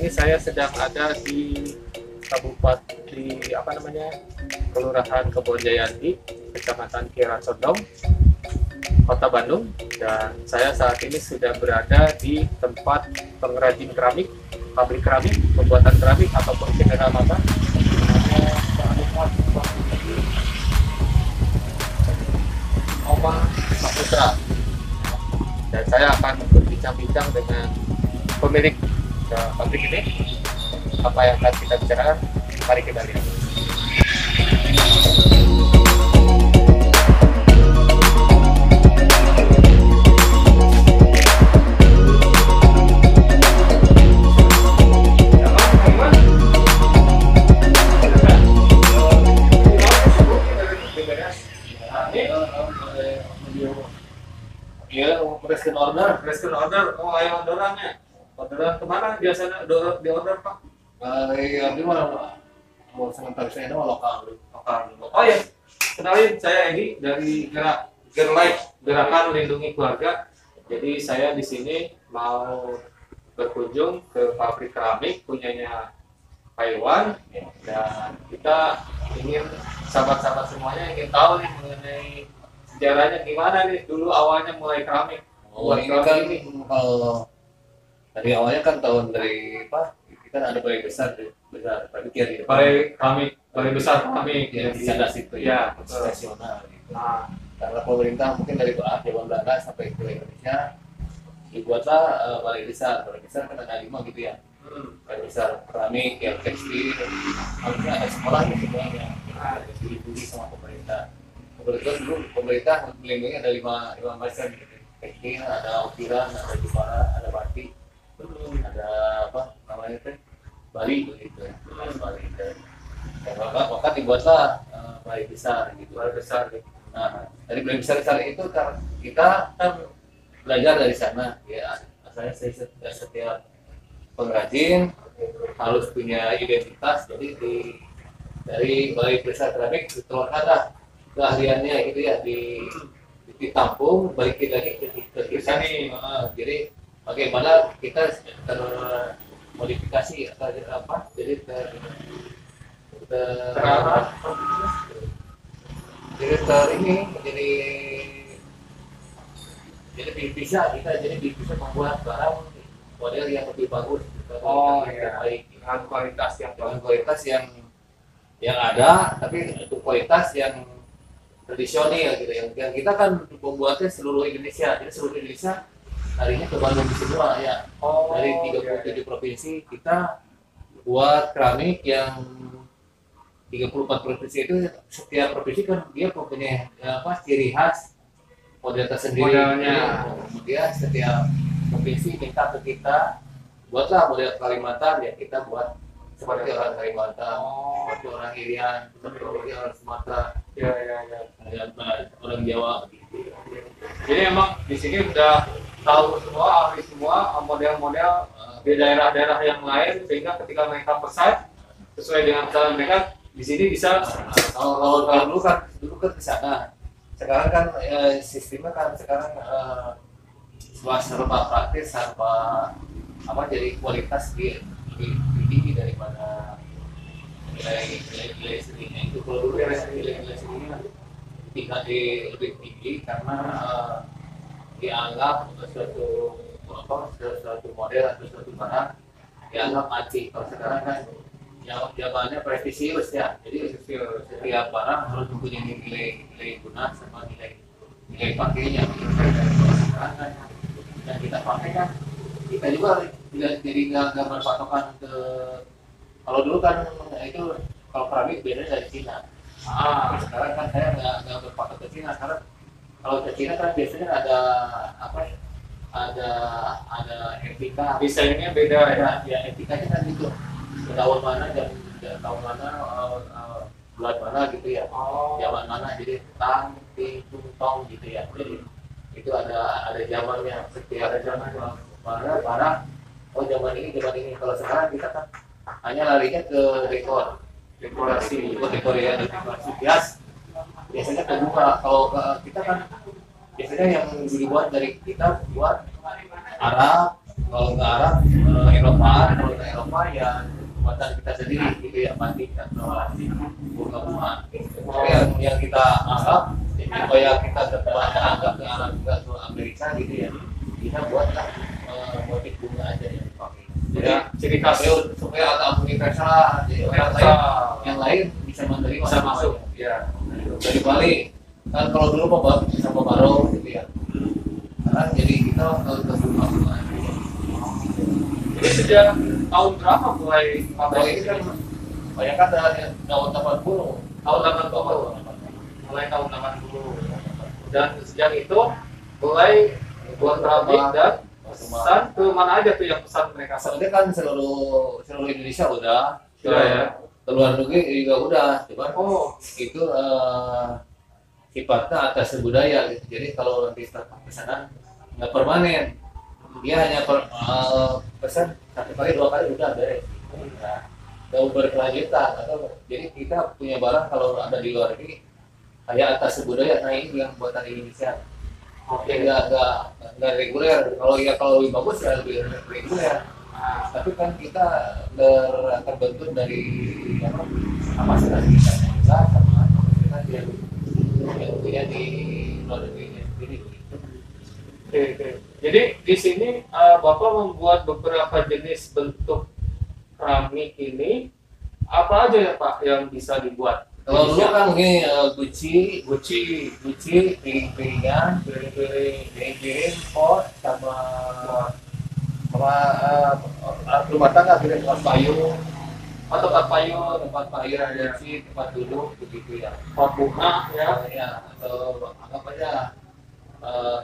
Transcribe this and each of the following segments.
saya sedang ada di Kabupaten di Kelurahan Kebonjayandi, Kecamatan Kiara Condong, Kota Bandung, dan saya saat ini sudah berada di tempat pengrajin keramik, pabrik keramik, pembuatan keramik ataupun mineral lava. Oma Saputra, dan saya akan berbincang-bincang dengan pemilik pabrik ini. Apa yang akan kita bicarakan? Mari kita lihat. Iya, presken order. Oh, ayo orderannya. Orderan kemana biasanya di order Pak? Iya, di mana? Mau sementara saya mau lokal. Oh ya, kenalin saya Edi dari Gerakan Lindungi Keluarga. Jadi saya di sini mau berkunjung ke pabrik keramik punyanya Pak Iwan, dan kita ingin sahabat-sahabat semuanya ingin tahu nih mengenai sejarahnya gimana nih dulu awalnya mulai keramik. Ini kan kalau dari awalnya kan tahun dari kita ada balai besar pabrik ya di balai besar keramik yang di Cadas itu ya, nasional gitu. Karena pemerintah mungkin dari zaman Belanda sampai ke Indonesia dibuatlah balai besar kan ada 5 gitu ya. Balai besar keramik yang tekstil, harusnya ada sekolahnya semuanya, dibeli sama pemerintah. Kebetulan dulu pemerintah melindungi ada 5 macam gitu. Tekstil, ada ukiran, ada jepara, ada batik, ada Bali gitu ya. Bali dan maka dibuatlah balai besar gitu. Nah, dari balai besar itu kan kita kan belajar dari sana ya. Asalnya saya setiap pengrajin harus punya identitas, jadi dari balai besar keramik ditelurkan keahliannya gitu ya, ditampung, balikin lagi ke kita nih. Jadi bagaimana kita termodifikasi jadi bisa membuat barang model yang lebih bagus, baik Dengan kualitas yang ada, tapi untuk kualitas yang tradisional gitu. Yang kita kan membuatnya seluruh Indonesia, jadi seluruh Indonesia harinya ke Bandung semua ya. Dari 37 provinsi kita buat keramik yang 34 provinsi itu, setiap provinsi kan dia punya ciri khas model tersendiri. Kemudian setiap provinsi minta ke kita buatlah model Kalimantan, ya kita buat seperti orang Kalimantan, seperti orang Irian, seperti orang Sumatera, orang Jawa gitu. Jadi emang di sini udah tahu semua, ahli semua model-model di daerah-daerah yang lain, sehingga ketika mereka pesan sesuai dengan pesanan mereka, di sini bisa. Kalau dulu kan di sana. Sekarang kan sistemnya kan sekarang serba praktis, serba jadi kualitas lebih tinggi daripada nilai seninya itu. Kalau dulu nilai seninya tingkat lebih tinggi karena dianggap suatu model atau suatu barang dianggap antik. Kalau sekarang kan zamannya prestisius ya, jadi setiap barang harus mempunyai nilai guna sama nilai pakainya. Sekarang kan yang kita pakai kan kita juga tidak jadi nggak berpatokan ke, kalau dulu kan itu kalau keramik biasanya dari Cina. Sekarang kan saya nggak berpatok ke Cina, karena kalau ke Cina kan biasanya ada etika, Desainnya beda ya. Etikanya kan gitu, tahun mana tahun mana bulan mana gitu ya, zaman mana, jadi tang, tong gitu ya. Jadi itu ada zamannya, setiap ada zaman mana barang. Zaman ini. Kalau sekarang kita kan hanya larinya ke dekorasi bias. Biasanya ke bunga. Kalau kita kan biasanya yang dibuat dari kita buat Arab, kalau nggak Arab Eropa, kalau nggak Eropa ya buatan kita sendiri gitu ya, batik atau bunga-bunga. Tapi yang kita anggap supaya kita anggap ke Arab juga ke Amerika gitu ya, kita buatlah motif bunga aja yang dipakai. Jadi ciri khas supaya agak universal, jadi yang lain bisa menerima, bisa masuk. Ya. Dari Bali kan kalau dulu sama Baro gitu ya. Sekarang jadi kita ke bunga-bunga. Jadi sejak tahun berapa mulai Kalau ini kan banyak kan dari tahun 80, tahun 80, mulai tahun 80. Dan sejak itu mulai buat keramik dan pesan ke mana aja tuh yang pesan mereka? Sebenarnya kan seluruh Indonesia udah, Sudah ya. ke luar negeri juga udah, cuman itu sifatnya atas budaya gitu. Jadi kalau nanti pesanan nggak permanen, dia hanya pesan satu kali dua kali udah beres. Nah, nggak berkelanjutan atau jadi kita punya barang kalau ada di luar negeri kayak atas budaya, nah ini yang buatan Indonesia. Oke, nggak reguler. Kalau lebih bagus ya lebih reguler. Tapi kan kita terbentuk dari kapasitas kita juga sama kapasitas yang punya di luar negeri sendiri. Oke. Jadi di sini Bapak membuat beberapa jenis bentuk keramik ini. Apa aja ya Pak yang bisa dibuat? Kalau dulu kan mungkin guci, piring-piringan, pot, sama rumah tangga, tempat payung, tempat payung, guci, tempat duduk, begitu ya. Pot bunga ya. Atau anggap aja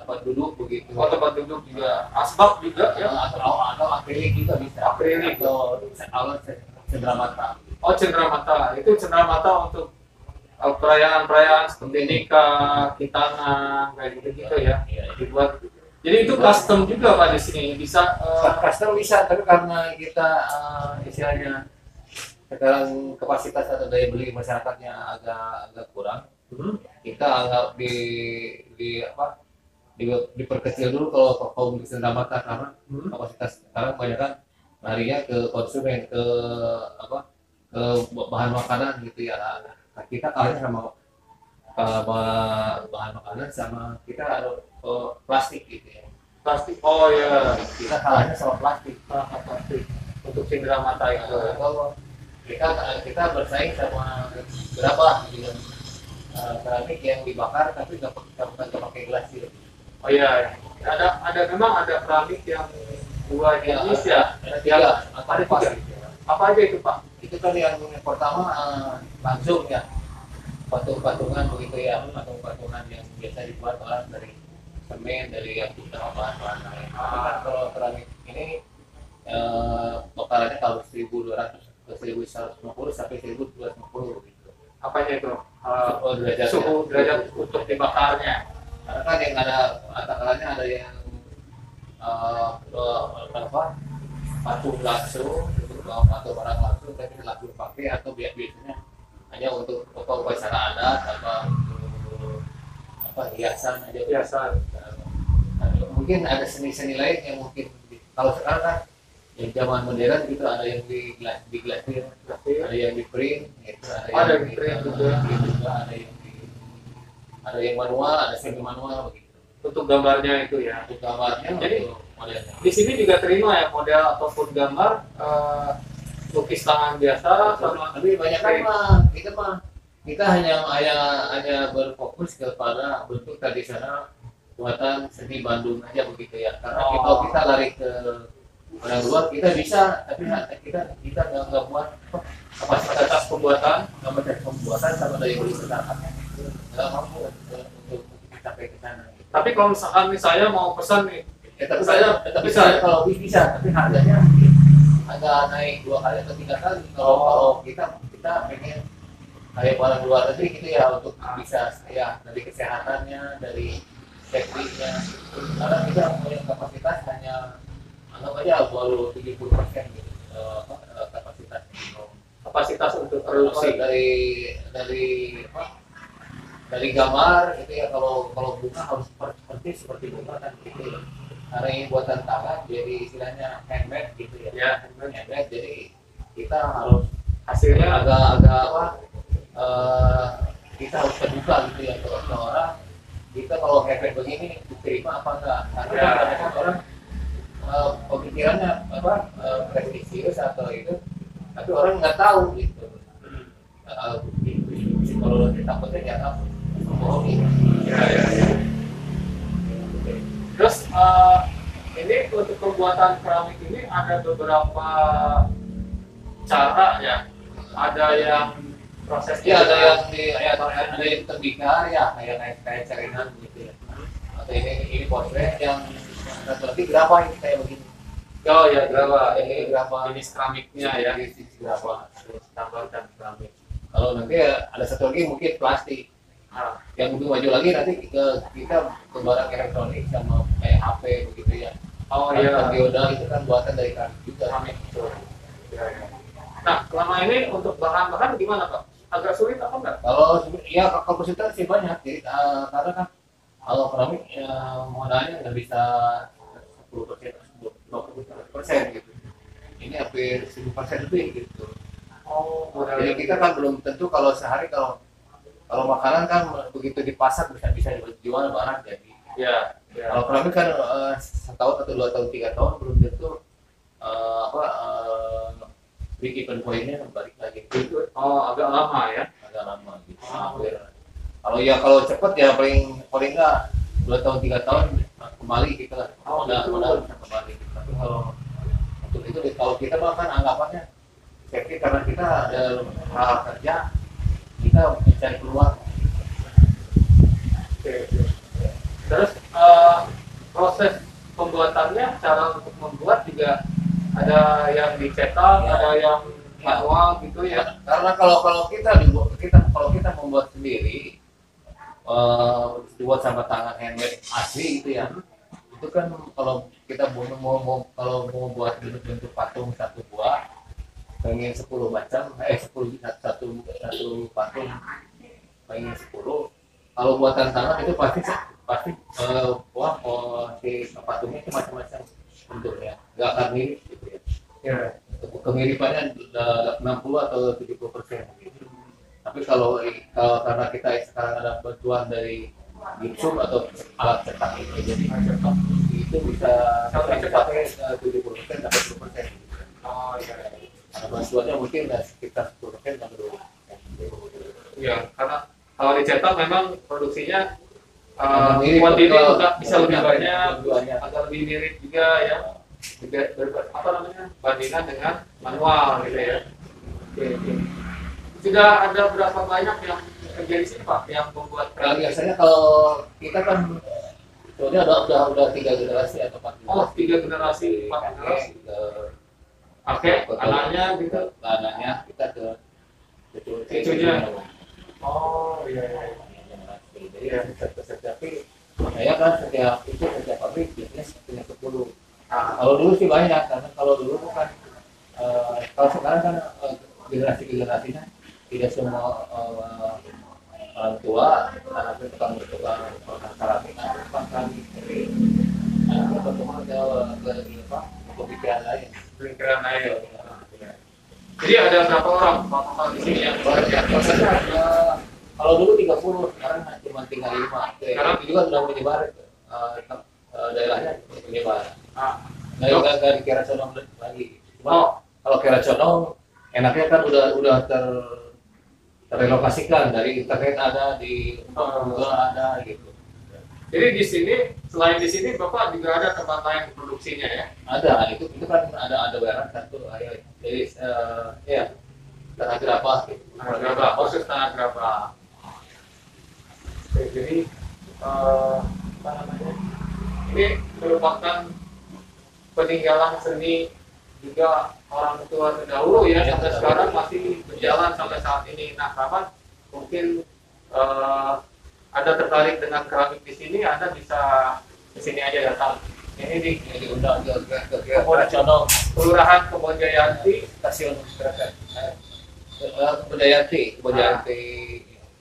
tempat duduk begitu. Tempat duduk juga, asbak juga ya. Atau akrilik juga bisa. Akrilik. Atau alat cenderamata. Cenderamata, itu cenderamata untuk perayaan-perayaan seperti nikah, khitanan, kayak gitu ya. Dibuat. Jadi itu custom juga Pak di sini bisa. Custom bisa, tapi karena kita istilahnya sekarang kapasitas atau daya beli masyarakatnya agak kurang, kita anggap diperkecil dulu kalau kaum cenderamata karena kapasitas sekarang banyak kan larinya ke konsumen, ke bahan makanan gitu ya. Kita kalahnya sama bahan makanan, sama kita ada plastik gitu ya. Plastik. Oh ya. Kita kalahnya sama plastik. Plastik untuk cenderamata itu. Kalau kita bersaing sama berapa gitu keramik yang dibakar tapi nggak pakai gelas gitu. Oh iya. Memang ada keramik yang dua jenis ya. Ada tiga. Apa aja itu Pak? Itu kan yang pertama langsung ya, patung-patungan begitu ya, patung-patungan yang biasa dibuat orang dari semen, dari yang bahan-bahan lain. Tapi kan kalau keramik ini bakarannya kalau 1200 ke 1150 sampai 1250 gitu. Apanya itu? Derajat suhu derajat untuk dibakarnya. Karena kan yang ada ada yang patung langsung, atau barang langsung tapi langsung pakai, atau biasanya hanya untuk upacara adat hiasan aja. Hiasan. Mungkin ada seni-seni lain yang mungkin kalau sekarang kan yang zaman modern gitu, ada yang di glasir, ada yang di print, gitu, ada yang di print juga, ada yang manual, ada semi manual begitu. Untuk gambarnya itu ya. Untuk gambarnya. Jadi di sini juga terima ya model ataupun gambar lukis tangan biasa sama. Tapi banyak kan kita hanya berfokus kepada bentuk tradisional buatan seni Bandung aja begitu ya. Karena kalau kita lari ke orang luar kita bisa, tapi kita nggak buat kapasitas pembuatan sama daya beli masyarakatnya nggak mampu untuk sampai ke sana. Tapi kalau misalkan saya mau pesan nih, tapi saya kalau bisa, tapi harganya agak naik 2 kali atau 3 kali. Kalau kita pengen kayak barang luar negeri gitu ya, untuk bisa ya dari kesehatannya, dari tekniknya, karena kita punya kapasitas hanya anggap aja baru 70% gitu kapasitas untuk produksi dari gambar gitu ya. Kalau bunga harus seperti bunga kan gitu. karena ini buatan tangan jadi istilahnya handmade gitu ya. Ya, Handmade jadi kita harus hasilnya agak apa kita harus terbuka gitu ya ke orang, kita kalau handmade begini diterima apa enggak, karena Ya. kadang-kadang orang pemikirannya apa prestisius atau itu, tapi orang nggak tahu gitu. Kalau nanti takutnya dianggap bohong gitu. ya. Terus ini untuk pembuatan keramik ini ada beberapa cara ya. Ada yang prosesnya Ya ada yang ada yang tembikar ya kayak ceringan gitu ya. Atau ini portrait yang satu lagi gerabah ini kayak begini. oh ya gerabah Ini gerabah jenis keramiknya ya. jenis gerabah. Tambahkan keramik. Kalau nanti ada satu lagi mungkin plastik. Ah, Yang lebih maju lagi nanti kita ke barang elektronik sama kayak HP begitu ya. oh Kan iya. dioda itu kan buatan dari keramik juga. Keramik betul. Ya, ya. Nah, selama ini untuk bahan-bahan gimana Pak? Agak sulit apa enggak? Kalau ya kompositor sih banyak, jadi, karena kan kalau keramik modalnya nggak bisa 10%, 20% gitu. Ini hampir 1000% lebih gitu. Oh, Jadi kita kan belum tentu kalau sehari kalau makanan kan begitu dipasar bisa dijual barang jadi. ya, ya. Kalau keramik kan setahun atau 2 tahun 3 tahun belum tentu break even point-nya balik lagi gitu. Oh, agak lama ya. Agak lama gitu. Kalau cepat ya paling nggak 2 tahun 3 tahun kembali kita Oh, modal gitu. modal bisa kembali gitu. Tapi kalau untuk itu kalau kita mah kan anggapannya safety karena kita ada hal kerja kita mencari peluang. Oke, oke. Terus proses pembuatannya, cara untuk membuat juga ada yang dicetak, Ya. ada yang Ya. manual gitu ya. Karena kalau kita membuat sendiri dibuat sama tangan handmade asli gitu ya. Itu kan kalau kita kalau mau buat bentuk patung satu buah pengen 10 macam 10 satu patung pengen 10. Kalau buatan tangan itu pasti si patungnya itu macam-macam bentuknya, nggak akan mirip gitu ya. Ya. Kemiripannya 60 atau 70% gitu. Tapi kalau karena kita sekarang ada bantuan dari gipsum atau alat cetak itu, jadi cetak itu bisa mencapai 70% sampai 10%. Oh iya. Karena bantuannya mungkin sekitar 10% sampai 20%. Iya, karena kalau dicetak memang produksinya Mirip, kuantitasnya betul. juga bisa lebih banyak, Banyak. agak lebih mirip juga ya. Juga apa namanya bandingan dengan manual gitu ya. Oke, oke. Sudah ada berapa banyak yang kerja di sini Pak yang membuat Nah, keramik? biasanya kalau kita kan soalnya udah 3 generasi atau 4 Oh, generasi. 3 generasi, 4 generasi. Oke, anaknya gitu. Anaknya kita ke Cucunya. Oh iya iya. Jadi tapi saya kan setiap pabrik biasanya punya 10. Nah, Kalau dulu sih banyak karena kalau dulu kan kalau sekarang kan generasinya tidak semua orang tua anaknya tukang keramik atau tukang keramik, jadi anaknya berkembang ke pemikiran lain. pemikiran lain. Jadi ada berapa orang total di sini yang Banyak prosesnya kalau dulu 30, sekarang cuma tinggal 5. Sekarang? Itu juga sudah menyebar daerahnya menyebar. Ah, Nggak dikira condong lagi. Cuma Oh. kalau kira condong enaknya kan udah terrelokasikan dari internet ada di Google ada gitu. jadi di sini selain di sini Bapak juga ada tempat lain produksinya ya? Ada itu kan ada bayaran satu jadi ya tanah gerabah gitu. Tanah gerabah, khusus tanah gerabah. Oke, jadi apa namanya? Ini merupakan peninggalan seni juga orang tua terdahulu ya, Ya, sampai betul. sekarang masih berjalan sampai saat ini. Nah, kapan mungkin Anda tertarik dengan keramik di sini, Anda bisa ke sini aja datang. Ini di Jadi undang ke condong Kelurahan Kebonjayanti. stasiun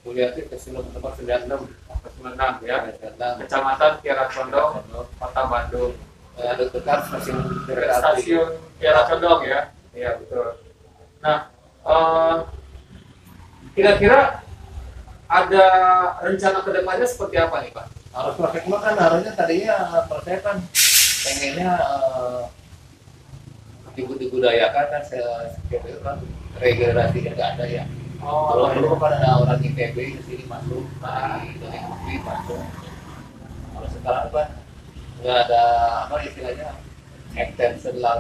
Budayanti stasiun nomor 96 96 ya, Kecamatan Kecamatan Kiara Condong, Kota Bandung. dekat stasiun Dekat kereta api. stasiun Kiara Condong ya. Iya betul. Nah, eh, kira-kira ada rencana kedepannya seperti apa nih Pak? Harus praktek mah kan harusnya tadinya kalau saya kan pengennya dibudayakan kan seperti itu kan regenerasinya nggak ada ya. Kalau dulu kan ada orang ITB di sini masuk, dari negeri masuk. Kalau sekarang kan nggak ada apa istilahnya extension nggak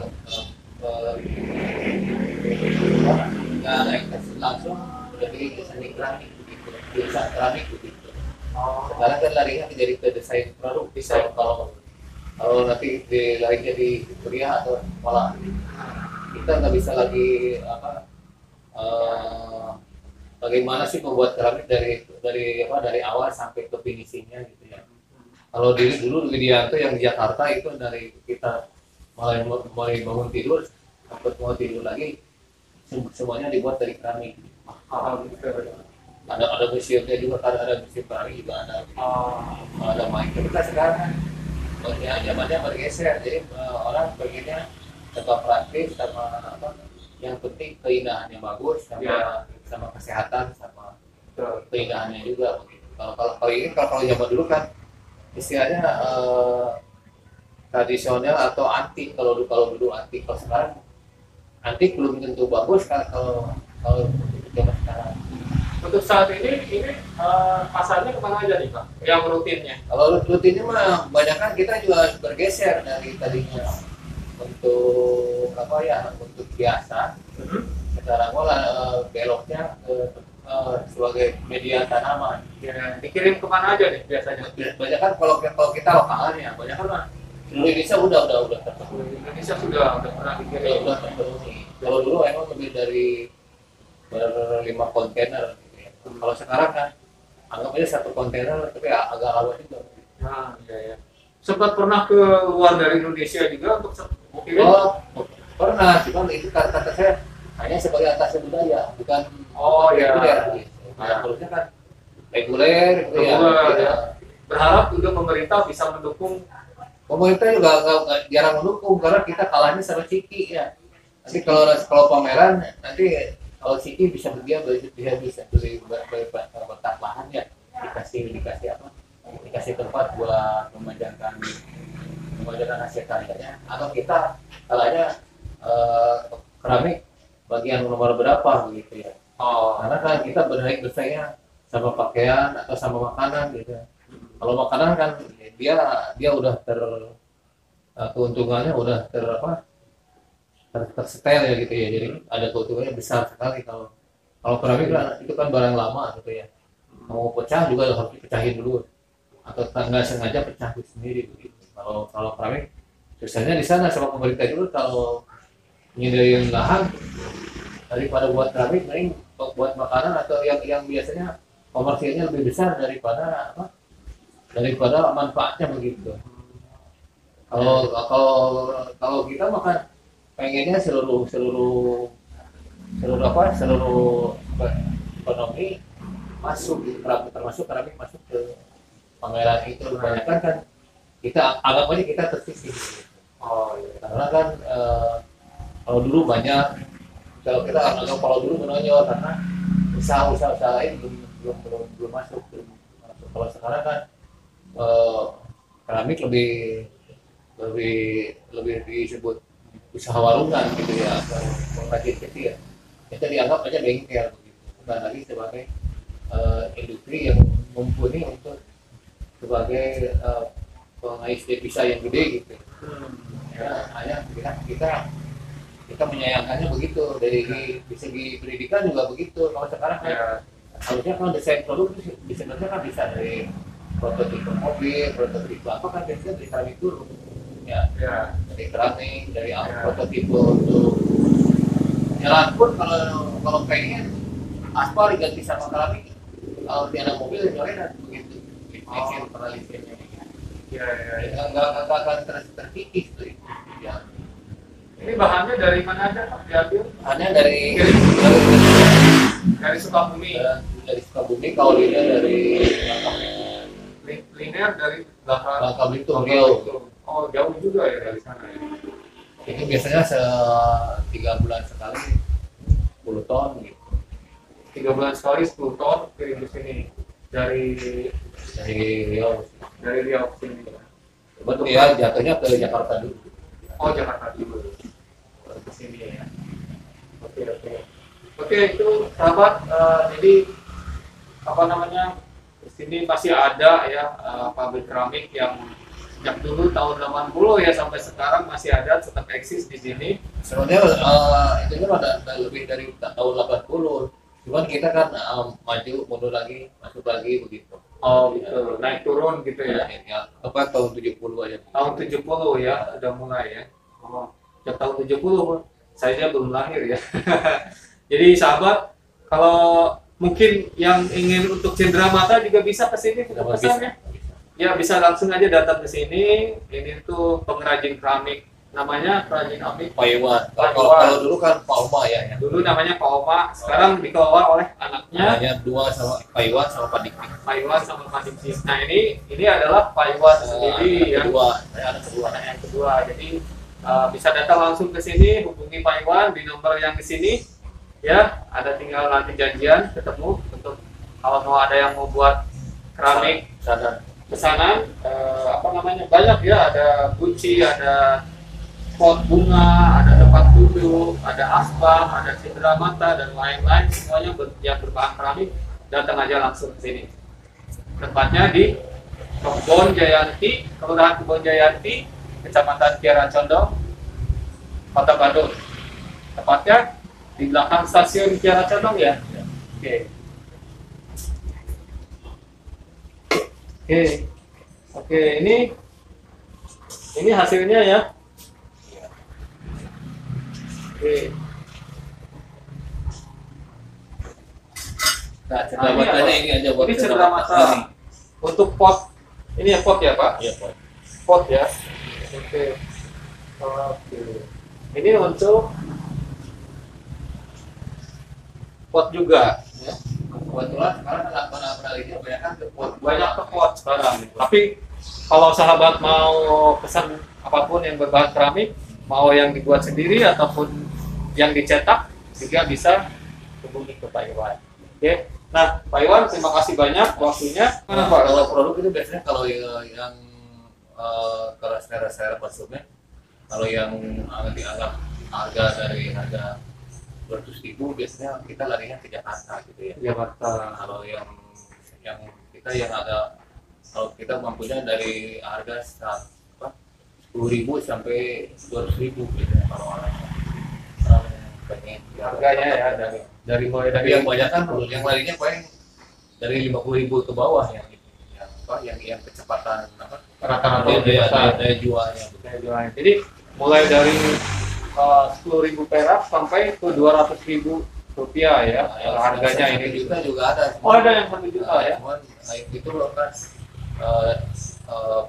ada extension langsung dari seni keramik begitu, jurusan keramik begitu. Sekarang kan larinya jadi ke desain produk, desain kalau nanti larinya di kuliah atau malah kita nggak bisa lagi apa bagaimana sih membuat keramik dari awal sampai ke finishingnya gitu ya. Kalau dulu Widianto yang di Jakarta itu dari kita mulai bangun tidur sampai mau tidur lagi semuanya dibuat dari keramik. Ada museumnya juga kan, ada museum keramik juga ada main. Tapi kan sekarang kan zamannya bergeser, jadi orang pengennya serba praktis sama apa yang penting keindahannya bagus sama kesehatan sama keindahannya juga begitu. Kalau zaman dulu kan istilahnya tradisional atau antik. Kalau dulu antik, kalau sekarang antik belum tentu bagus kan kalau zaman sekarang. Untuk saat ini pasarnya kemana aja nih Pak? Yang rutinnya? Kalau rutinnya mah banyak kan kita juga bergeser dari tadinya untuk apa ya untuk biasa. Sekarang malah beloknya sebagai media tanaman. Ya, dikirim kemana aja nih biasanya? Banyak kan kalau kita lokalnya, banyak kan mah Indonesia udah terpenuhi. Indonesia sudah pernah dikirim. Udah terpenuhi. Kalau dulu emang lebih dari 5 kontainer. Gitu ya. Kalau sekarang kan anggap aja 1 kontainer tapi agak lama juga. Nah, iya. Sempat pernah ke luar dari Indonesia juga untuk kirim? Oh, pernah, cuman itu kata saya hanya sebagai atas budaya, bukan reguler. Gitu. Nah, harusnya kan reguler, gitu ya. Berharap juga pemerintah bisa mendukung. Pemerintah juga nggak jarang mendukung karena kita kalahnya sama Ciki ya. Nanti kalau pameran nanti kalau Ciki bisa beli bertak lahan ya, dikasih tempat buat memanjakan hasil karyanya. Atau kita kalahnya keramik bagian nomor berapa gitu ya. Karena kan kita bersaingnya sama pakaian atau sama makanan gitu. Kalau makanan kan dia udah keuntungannya udah tersetel ya gitu ya, jadi ada keuntungannya besar sekali. Kalau keramik kan itu kan barang lama gitu ya, mau pecah juga harus dipecahin dulu atau nggak sengaja pecah sendiri begitu. Kalau keramik susahnya di sana sama pemerintah dulu, kalau nyediain lahan daripada buat keramik mending buat makanan atau yang biasanya komersilnya lebih besar daripada manfaatnya begitu. Kalau kita makan pengennya seluruh ekonomi masuk, termasuk keramik masuk ke pameran itu. Kebanyakan kan kita anggap aja kita tersisih. Karena kan kalau dulu banyak, kalau dulu menonjol karena usaha lain belum masuk. Kalau sekarang kan keramik lebih disebut usaha warungan gitu ya, atau pengrajin kecil. Kita dianggap aja bengkel begitu, bukan lagi sebagai industri yang mumpuni untuk sebagai pengais devisa yang gede gitu. Ya, hanya kita menyayangkannya begitu. Dari segi pendidikan juga begitu. Kalau sekarang kan harusnya kan desain produk sebenarnya kan bisa dari prototipe mobil, prototipe apa kan biasanya dari keramik dulu. Ya. Dari keramik, dari prototipe untuk jalan pun kalau pengen aspal diganti sama keramik, kalau tiada mobil jalan begitu. Bikin penelitiannya. Nggak akan terkikis tuh. Ya. Ini bahannya dari mana aja Pak diambil? Bahannya dari Sukabumi. Dari Sukabumi, kalau dia dari Liner dari Bangka Belitung, Riau. Oh, jauh juga ya dari sana ya. Ini biasanya 3 bulan sekali 10 ton gitu. 3 bulan sekali 10 ton kirim di sini dari Dari Riau. Riau ke sini. Betul ya, jatuhnya ke Jakarta dulu. Oh, Jakarta dulu. Ke sini ya. Oke, oke. Oke, itu sahabat, jadi apa namanya? Di sini masih ada ya pabrik keramik yang sejak dulu tahun 80 ya sampai sekarang masih ada, tetap eksis di sini. Sebenarnya itu kan ada lebih dari tahun 80. Cuman kita kan maju mundur lagi, masuk lagi begitu. Oh gitu, naik turun gitu ya. Ya, tepat tahun 70 aja. Tahun 70 ya, udah mulai ya. Oh, sejak tahun 70 saya belum lahir ya. Jadi sahabat, kalau mungkin yang ingin untuk cendera mata juga bisa ke sini untuk pesannya. Ya bisa langsung aja datang ke sini. Ini tuh pengrajin keramik, namanya pengrajin keramik Pak Iwan. Pak Kalau Iwan. dulu kan Pak Oma ya. Dulu namanya Pak Oma, sekarang dikelola oleh anaknya Hanya dua sama Pak Iwan sama Pak Dik. Pak Iwan sama Pak Diksi. Nah ini adalah Pak Iwan sendiri yang kedua. Saya anak kedua. anak yang kedua. Jadi bisa datang langsung ke sini, hubungi Pak Iwan di nomor yang di sini. Ya, ada tinggal nanti janjian ketemu untuk kalau mau ada yang mau buat keramik Sana. pesanan, apa namanya, banyak ya, ada kunci, ada pot bunga, ada tempat duduk, ada asbak, ada cendera mata dan lain-lain, semuanya yang berbahan keramik. Datang aja langsung ke sini. Tempatnya di Kebon Jayanti, Kelurahan Kebon Jayanti, Kecamatan Kiara Condong, Kota Bandung. Tepatnya di belakang stasiun Kiara Condong ya. Oke. Oke, ini hasilnya ya. Oke. Nah, cendera matanya ini aja buat Ini cendera mata. Untuk pot, ini ya pot ya Pak? Iya, Pak. Pot ya. Oke. Oke. Ini untuk pot juga. Ya. Kebetulan sekarang anak-anak ini kebanyakan ke pot. Banyak ke pot sekarang. Tapi kalau sahabat mau pesan apapun yang berbahan keramik, mau yang dibuat sendiri ataupun yang dicetak, juga bisa hubungi ke Pak Iwan. Oke. Nah, Pak Iwan, terima kasih banyak waktunya. Nah, kalau produk itu biasanya kalau yang keras konsumen, kalau yang dianggap harga dari harga 200.000 biasanya kita larinya ke Jakarta gitu ya. Jakarta. Kalau yang kita yang ada, kalau kita mampunya dari harga 10.000 sampai 200.000 biasanya kalau orang pengen Harganya ya dari mulai tapi dari yang banyak kan yang larinya paling dari 50.000 ke bawah yang kecepatan apa rata-rata daya jualnya. Jadi mulai dari 10.000 perak sampai ke 200.000 rupiah ya, harganya ini kita juga ada. Oh, ada yang 1 juta ya. Cuman itu kan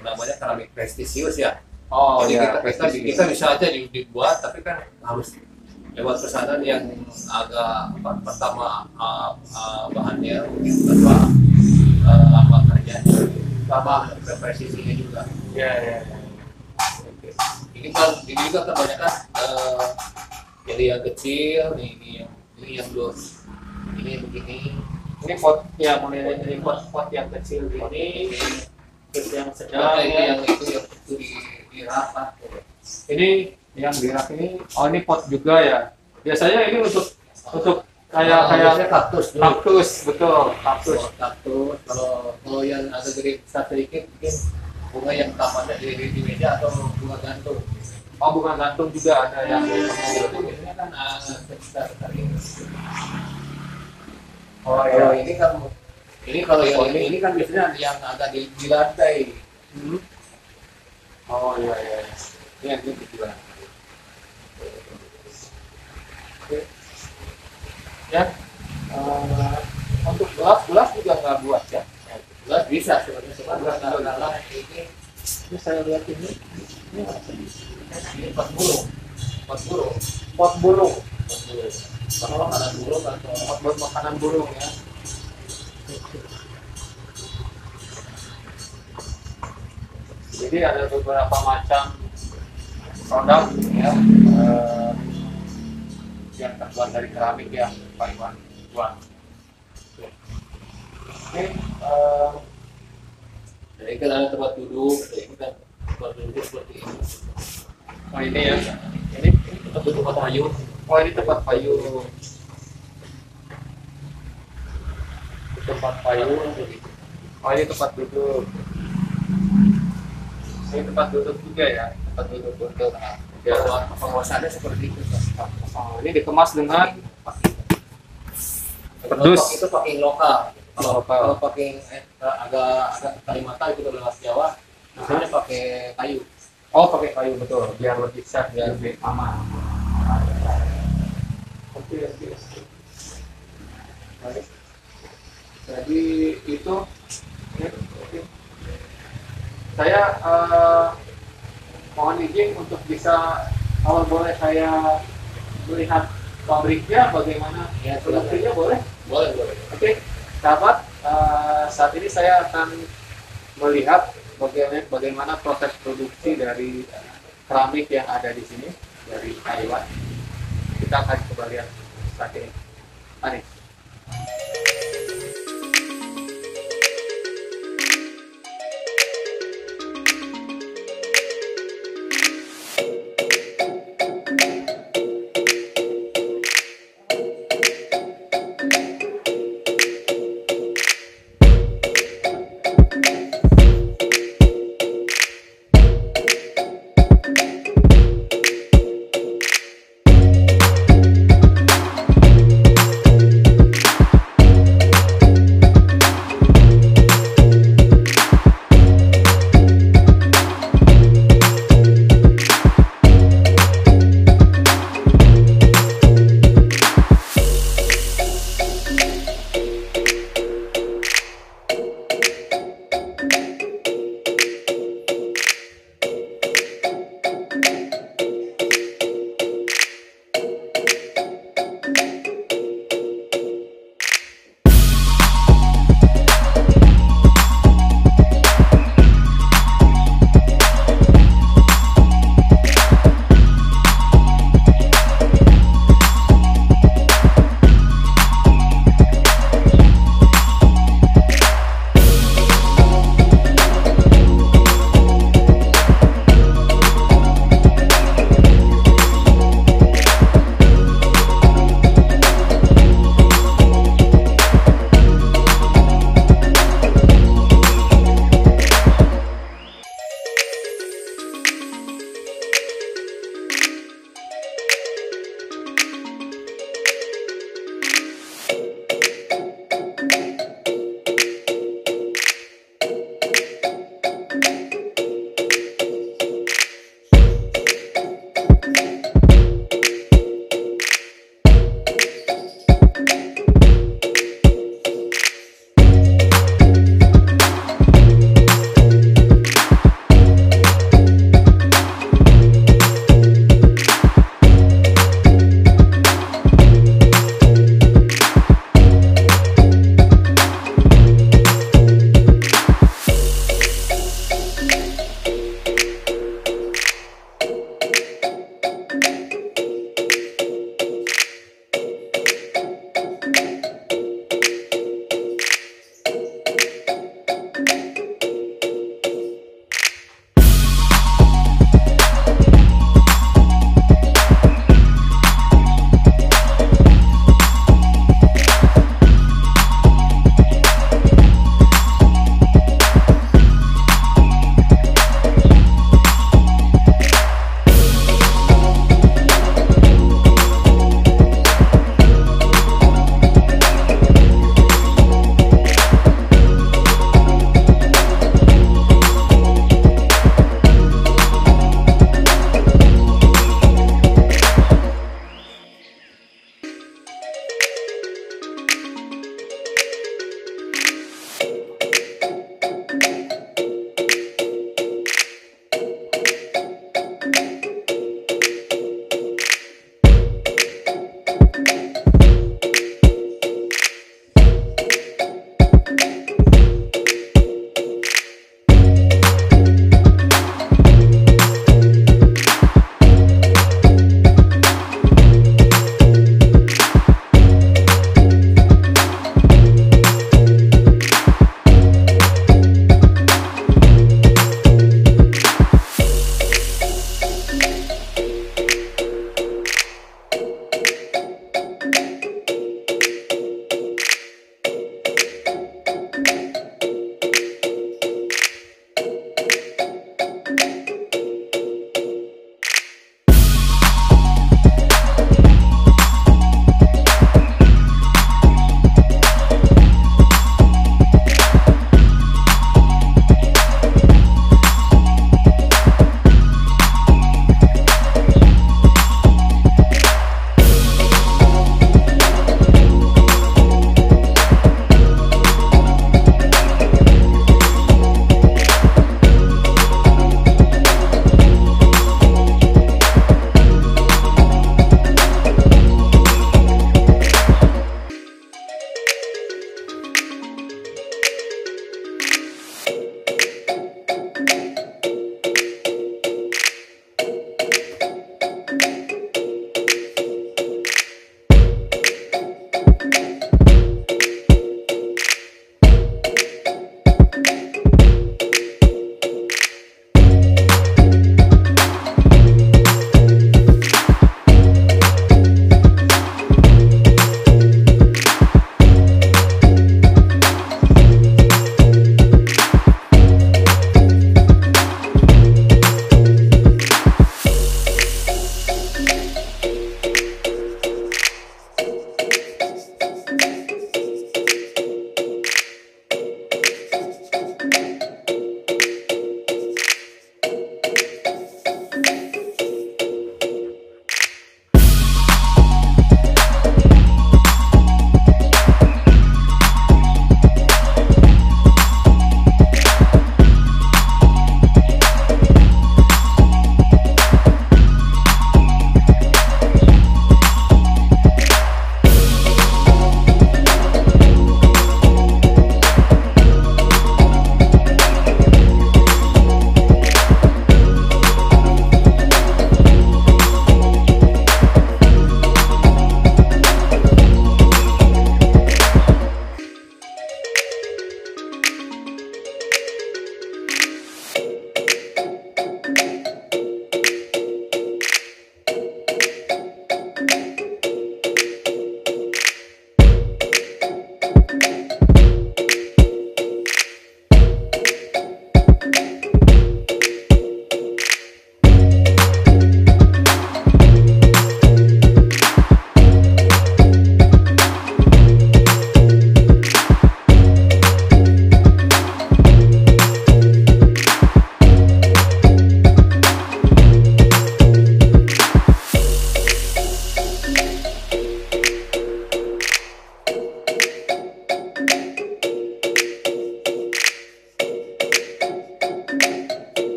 namanya keramik prestisius ya. Oh Jadi ya, kita bisa aja dibuat, tapi kan harus lewat pesanan yang agak pertama bahannya kedua kerjanya sama presisinya juga. ya. Ini juga kebanyakan jadi yang kecil, ini yang dos, ini begini. Ini pot ya, mulai dari pot yang kecil ini, terus yang sedang, yang itu di rapat. ini yang dirak ini, oh ini pot juga ya. Biasanya ini untuk kayak kaktus, betul, kaktus. Kalau yang agak gede besar sedikit mungkin bunga yang taman di meja atau bunga gantung. Oh, bunga gantung juga ada yang Itu biasanya kan sekitar sekali. oh Kalau ya. kalau yang ini kan biasanya yang agak di lantai. Oh iya. Ini yang di lantai. Oke. Ya, untuk gelas juga nggak buat ya. Gelas bisa sebenarnya, cuma Ini saya lihat ini pot burung. pot burung. Kalau makanan burung atau Pot buat makanan burung ya. Jadi ada beberapa macam produk ya yang terbuat dari keramik ya, Pak Iwan. Oke, Jadi kan ada tempat duduk, ini kan tempat duduk seperti ini. oh ini ya, Ini tempat duduk atau kayu. oh ini tempat payu, tempat payu. Oh ini tempat duduk. Ini tempat duduk juga ya, tempat duduk untuk ya. Penguasaannya seperti itu. Oh, ini dikemas dengan Pedus. pedus. Itu pakai lokal. Lokal. Kalau pakai agak Kalimantan itu lewat Jawa, biasanya pakai kayu. Oh pakai kayu betul, biar lebih safe, biar lebih aman. Oke. Baik. Jadi itu ya, oke. Saya mohon izin untuk bisa, kalau boleh saya melihat pabriknya bagaimana, Ya, produksinya boleh? Boleh. Oke, sahabat, saat ini saya akan melihat bagaimana proses produksi dari keramik yang ada di sini dari Taiwan. Kita akan kembali saat ini. Mari.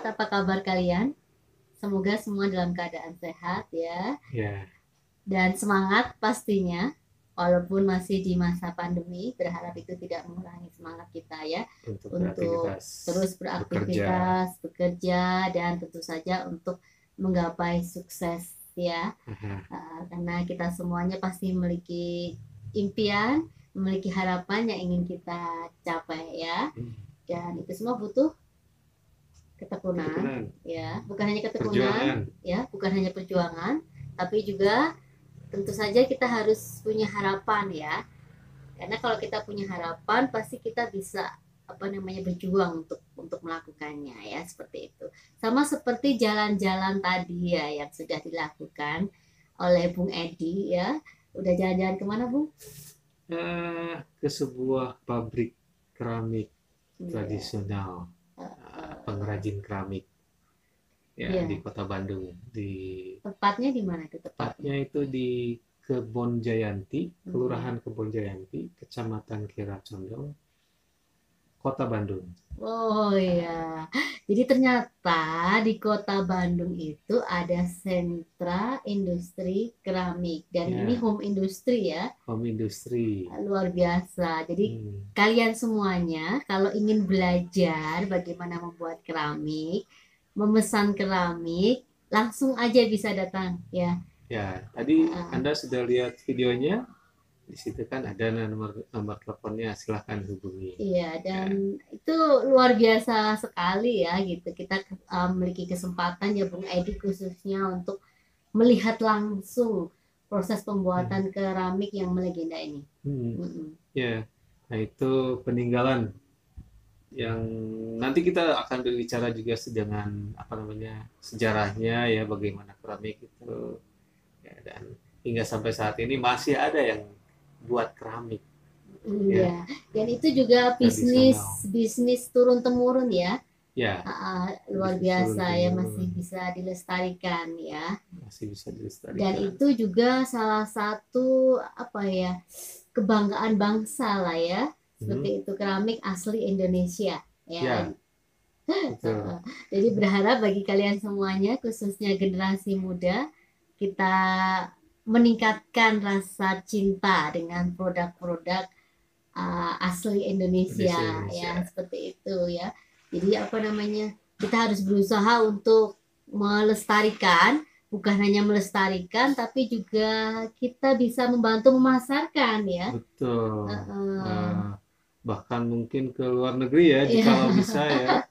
sehat. Apa kabar kalian? Semoga semua dalam keadaan sehat ya. Ya, Dan semangat pastinya. Walaupun masih di masa pandemi, berharap itu tidak mengurangi semangat kita ya. untuk Untuk beraktivitas, terus beraktivitas, bekerja, dan tentu saja untuk menggapai sukses ya. Aha. Karena kita semuanya pasti memiliki impian, memiliki harapan yang ingin kita capai ya. Dan itu semua butuh ketekunan Ketekunan, ya, bukan hanya ketekunan perjuangan. ya, bukan hanya perjuangan, tapi juga tentu saja kita harus punya harapan ya. Karena kalau kita punya harapan pasti kita bisa berjuang untuk melakukannya ya, seperti itu. Sama seperti jalan-jalan tadi ya yang sudah dilakukan oleh Bung Edi ya. Udah jalan-jalan kemana Bung? Ke sebuah pabrik keramik Iya. tradisional, pengrajin keramik ya, Iya. di Kota Bandung. Tepatnya di mana itu tepatnya? Tepatnya itu di Kebon Jayanti, Kelurahan Kebon Jayanti, Kecamatan Kira Condong, Kota Bandung. Oh iya, jadi ternyata di kota Bandung itu ada sentra industri keramik dan Ya. ini home industry ya, Home industry. luar biasa. Jadi kalian semuanya kalau ingin belajar bagaimana membuat keramik, memesan keramik, langsung aja bisa datang ya. Ya, tadi Anda sudah lihat videonya. Di situ kan ada nomor teleponnya, silahkan hubungi. Iya, dan itu luar biasa sekali ya gitu. Kita memiliki kesempatan ya Bung Edi khususnya untuk melihat langsung proses pembuatan keramik yang melegenda ini. Ya, nah itu peninggalan yang nanti kita akan berbicara juga dengan sejarahnya ya, bagaimana keramik itu ya, dan hingga sampai saat ini masih ada yang buat keramik. Iya, dan itu juga bisnis turun temurun ya. Ya. Luar biasa ya, masih bisa dilestarikan ya. Masih bisa dilestarikan. Dan itu juga salah satu kebanggaan bangsa lah ya. Seperti itu, keramik asli Indonesia ya. Betul. Jadi berharap bagi kalian semuanya, khususnya generasi muda, kita meningkatkan rasa cinta dengan produk-produk asli Indonesia ya, seperti itu ya. Jadi kita harus berusaha untuk melestarikan, bukan hanya melestarikan tapi juga kita bisa membantu memasarkan ya. Betul. Bahkan mungkin ke luar negeri ya, kalau bisa ya.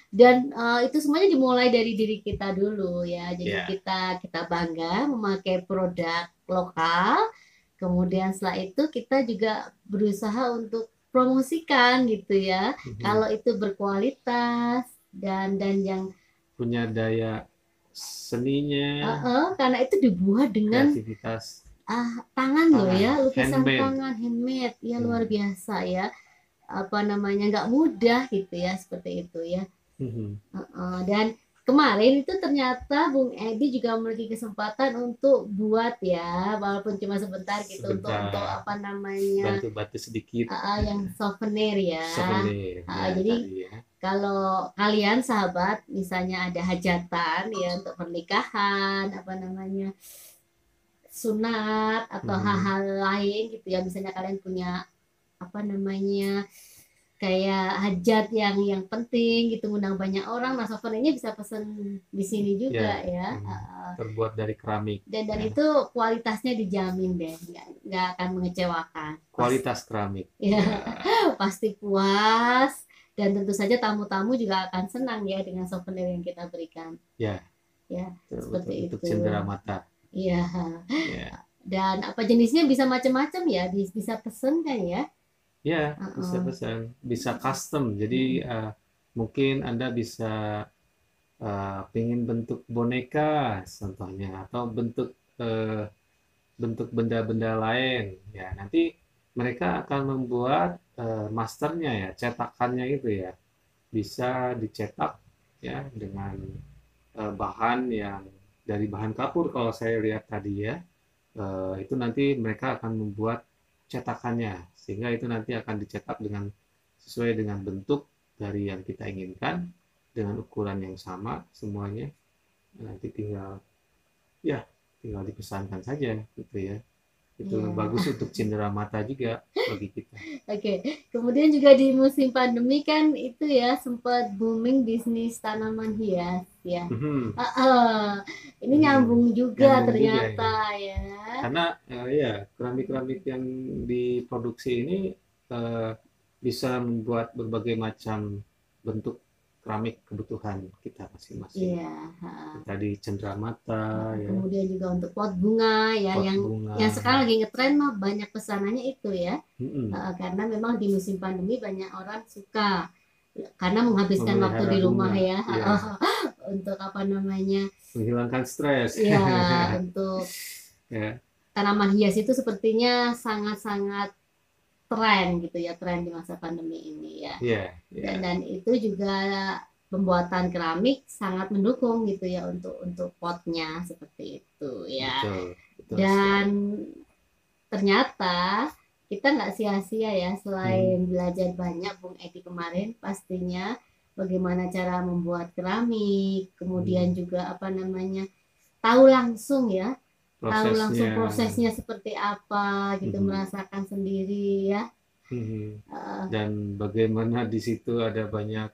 Dan itu semuanya dimulai dari diri kita dulu ya. Jadi kita bangga memakai produk lokal. Kemudian setelah itu kita juga berusaha untuk promosikan gitu ya. Kalau itu berkualitas dan yang punya daya seninya. Karena itu dibuat dengan kreativitas tangan loh ya, lukisan handmade. Tangan handmade ya, luar biasa ya. Nggak mudah gitu ya, seperti itu ya. Dan kemarin itu ternyata Bung Edi juga memiliki kesempatan untuk buat ya, walaupun cuma sebentar gitu, untuk bantu-bantu sedikit yang souvenir ya. Jadi kalau kalian sahabat misalnya ada hajatan ya untuk pernikahan, sunat atau hal-hal lain gitu ya, misalnya kalian punya kayak hajat yang penting gitu, ngundang banyak orang, nah souvenirnya bisa pesen di sini juga ya. Terbuat dari keramik dan itu kualitasnya dijamin deh, nggak akan mengecewakan. Kualitas keramik ya. Pasti puas, dan tentu saja tamu-tamu juga akan senang ya dengan souvenir yang kita berikan ya, seperti itu. Cendera mata. Iya. Dan jenisnya bisa macam-macam ya, bisa pesen kan ya. Ya, bisa pesan, bisa custom. Jadi mungkin Anda bisa pengen bentuk boneka contohnya, atau bentuk benda-benda lain. Ya, nanti mereka akan membuat masternya ya, cetakannya itu ya. Bisa dicetak ya dengan bahan yang dari bahan kapur kalau saya lihat tadi ya. Itu nanti mereka akan membuat cetakannya, sehingga itu nanti akan dicetak sesuai dengan bentuk dari yang kita inginkan, dengan ukuran yang sama semuanya. Nanti tinggal dipesankan saja gitu ya. Itu Iya. bagus untuk cindera mata juga bagi kita. Oke, kemudian juga di musim pandemi kan itu ya sempat booming bisnis tanaman hias ya. Mhm. Ini nyambung juga Nyambung juga ternyata ya. Karena ya keramik-keramik yang diproduksi ini bisa membuat berbagai macam bentuk keramik kebutuhan kita masing-masing. Iya. Tadi cenderamata, ya, Kemudian juga untuk pot bunga ya, pot yang bunga. sekarang lagi ngetren mah banyak pesanannya itu ya. Mm-mm. Karena memang di musim pandemi banyak orang suka karena menghabiskan waktu Memelihara di rumah bunga, ya. iya. Untuk apa namanya? Menghilangkan stres. Ya, untuk Ya. tanaman hias itu sepertinya sangat-sangat tren gitu ya, tren di masa pandemi ini ya. Iya, iya. Dan itu juga pembuatan keramik sangat mendukung gitu ya untuk potnya seperti itu ya. Betul Dan sekali. ternyata kita nggak sia-sia ya, selain belajar banyak Bung Edi kemarin pastinya bagaimana cara membuat keramik, kemudian juga apa namanya, tahu langsung ya, tahu langsung prosesnya seperti apa gitu, merasakan sendiri ya. Dan bagaimana di situ ada banyak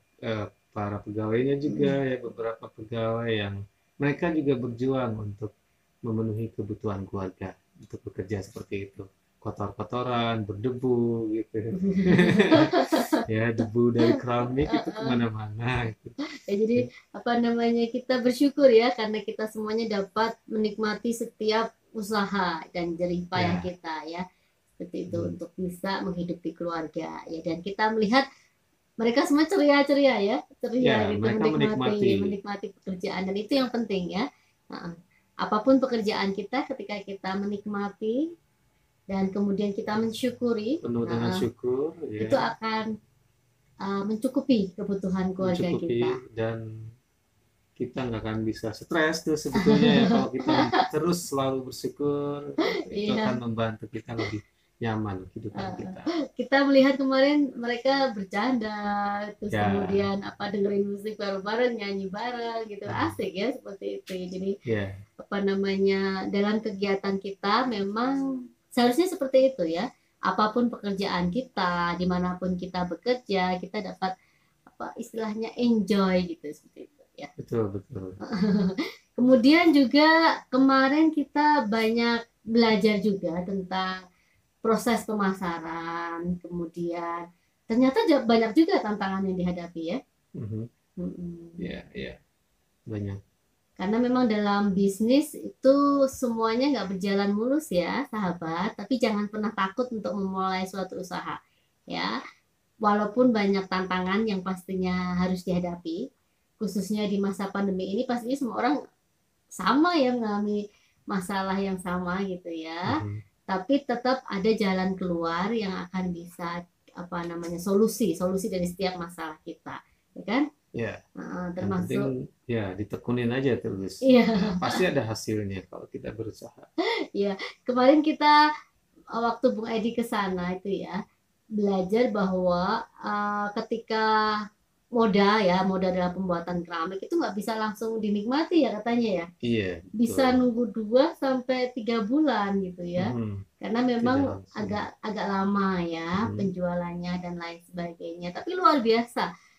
para pegawainya juga ya, beberapa pegawai yang mereka juga berjuang untuk memenuhi kebutuhan keluarga untuk bekerja seperti itu, kotor-kotoran, berdebu gitu. Ya, debu dari keramik itu kemana-mana gitu. Ya, jadi apa namanya, kita bersyukur ya karena kita semuanya dapat menikmati setiap usaha dan jerih payah kita ya, seperti itu untuk bisa menghidupi keluarga ya. Dan kita melihat mereka semua ceria-ceria ya, ceria gitu, menikmati pekerjaan, dan itu yang penting ya. Apapun pekerjaan kita, ketika kita menikmati dan kemudian kita mensyukuri, penuh dengan syukur ya, itu akan mencukupi kebutuhan keluarga kita. Dan kita nggak akan bisa stres tuh sebetulnya ya, kalau kita terus selalu bersyukur, itu akan membantu kita lebih nyaman kehidupan kita. Kita melihat kemarin mereka bercanda, terus kemudian dengerin musik bareng-bareng, nyanyi bareng gitu, asik ya seperti itu. Jadi apa namanya, dalam kegiatan kita memang seharusnya seperti itu ya. Apapun pekerjaan kita, dimanapun kita bekerja, kita dapat istilahnya enjoy gitu, seperti itu ya. Betul. Kemudian juga kemarin kita banyak belajar juga tentang proses pemasaran, kemudian ternyata banyak juga tantangan yang dihadapi ya. Iya, banyak. Karena memang dalam bisnis itu semuanya nggak berjalan mulus ya, sahabat. Tapi jangan pernah takut untuk memulai suatu usaha ya. Walaupun banyak tantangan yang pastinya harus dihadapi, khususnya di masa pandemi ini, pastinya semua orang sama ya mengalami masalah yang sama gitu ya. Tapi tetap ada jalan keluar yang akan bisa solusi dari setiap masalah kita, ya kan? Ya. Termasuk penting, ya ditekunin aja terus. Pasti ada hasilnya kalau kita berusaha. Iya, kemarin kita waktu Bung Edi ke sana itu ya, belajar bahwa ketika moda dalam pembuatan keramik itu nggak bisa langsung dinikmati ya katanya ya. Iya. Bisa nunggu 2-3 bulan gitu ya. Karena memang agak lama ya penjualannya dan lain sebagainya. Tapi luar biasa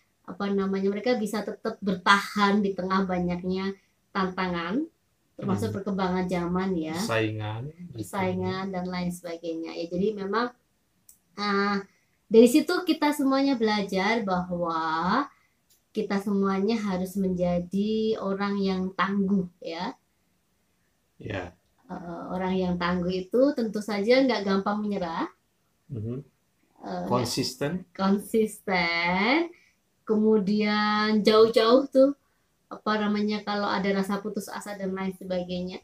mereka bisa tetap bertahan di tengah banyaknya tantangan, termasuk perkembangan zaman ya. Persaingan dan lain sebagainya. Ya, jadi memang dari situ kita semuanya belajar bahwa kita semuanya harus menjadi orang yang tangguh ya. Orang yang tangguh itu tentu saja nggak gampang menyerah. Konsisten. Kemudian jauh-jauh tuh kalau ada rasa putus asa dan lain sebagainya.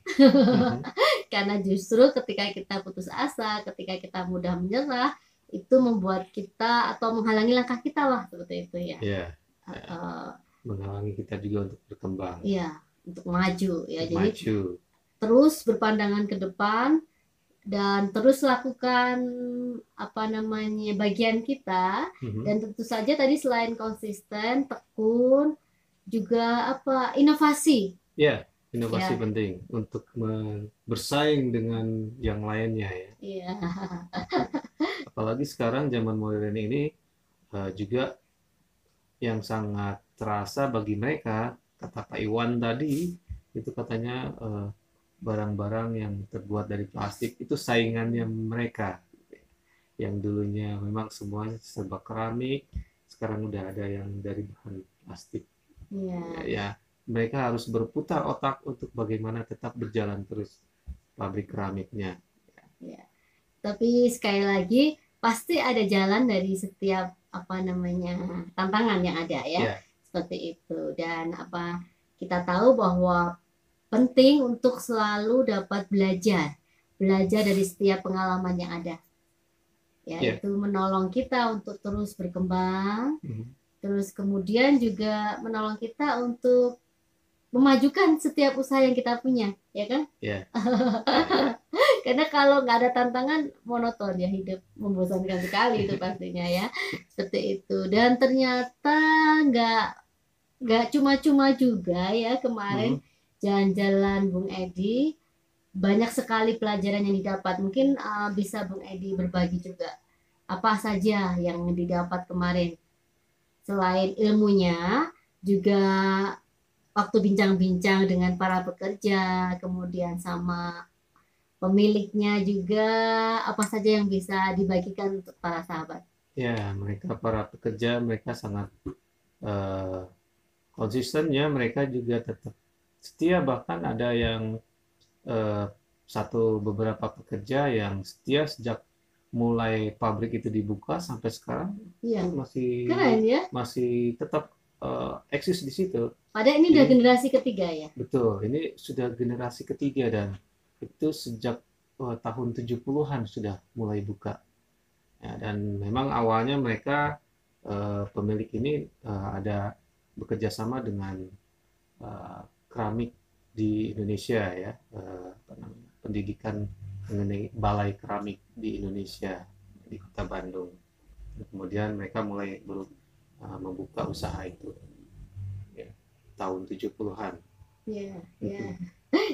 Karena justru ketika kita putus asa, ketika kita mudah menyerah, itu membuat kita atau menghalangi langkah kita lah, seperti itu ya. Menghalangi kita juga untuk berkembang. Iya, untuk maju ya. Jadi terus berpandangan ke depan dan terus lakukan bagian kita. Dan tentu saja tadi selain konsisten, tekun, juga apa inovasi. Ya, inovasi Ya, penting untuk bersaing dengan yang lainnya ya. iya, Apalagi sekarang zaman modern ini juga yang sangat terasa bagi mereka, kata Pak Iwan tadi, itu katanya barang-barang yang terbuat dari plastik itu saingannya mereka. Yang dulunya memang semuanya serba keramik, sekarang udah ada yang dari bahan plastik. iya, Ya, mereka harus berputar otak untuk bagaimana tetap berjalan terus pabrik keramiknya. iya. Tapi sekali lagi pasti ada jalan dari setiap apa namanya tantangan yang ada ya, Ya, seperti itu. Dan apa kita tahu bahwa penting untuk selalu dapat belajar dari setiap pengalaman yang ada. Ya, ya. itu menolong kita untuk terus berkembang, Mhm. terus kemudian juga menolong kita untuk memajukan setiap usaha yang kita punya, ya kan? Ya, Karena kalau nggak ada tantangan monoton ya hidup, membosankan sekali itu pastinya ya, seperti itu. Dan ternyata nggak nggak cuma-cuma juga ya kemarin Mhm. jalan-jalan Bung Edi, banyak sekali pelajaran yang didapat. Mungkin bisa Bung Edi berbagi juga apa saja yang didapat kemarin selain ilmunya, juga waktu bincang-bincang dengan para pekerja, kemudian sama pemiliknya juga, apa saja yang bisa dibagikan untuk para sahabat. ya, mereka para pekerja mereka sangat eh, konsisten ya, mereka juga tetap setia, bahkan ada yang eh, beberapa pekerja yang setia sejak mulai pabrik itu dibuka sampai sekarang Iya, itu masih keren ya. masih tetap eksis di situ. Padahal ini udah Jadi generasi ketiga ya. betul, ini sudah generasi ketiga dan itu sejak tahun 70-an sudah mulai buka. Ya, dan memang awalnya mereka pemilik ini ada bekerja sama dengan keramik di Indonesia ya, apa namanya, pendidikan mengenai balai keramik di Indonesia di Kota Bandung. Kemudian mereka mulai membuka usaha itu ya, tahun 70-an. Iya, iya.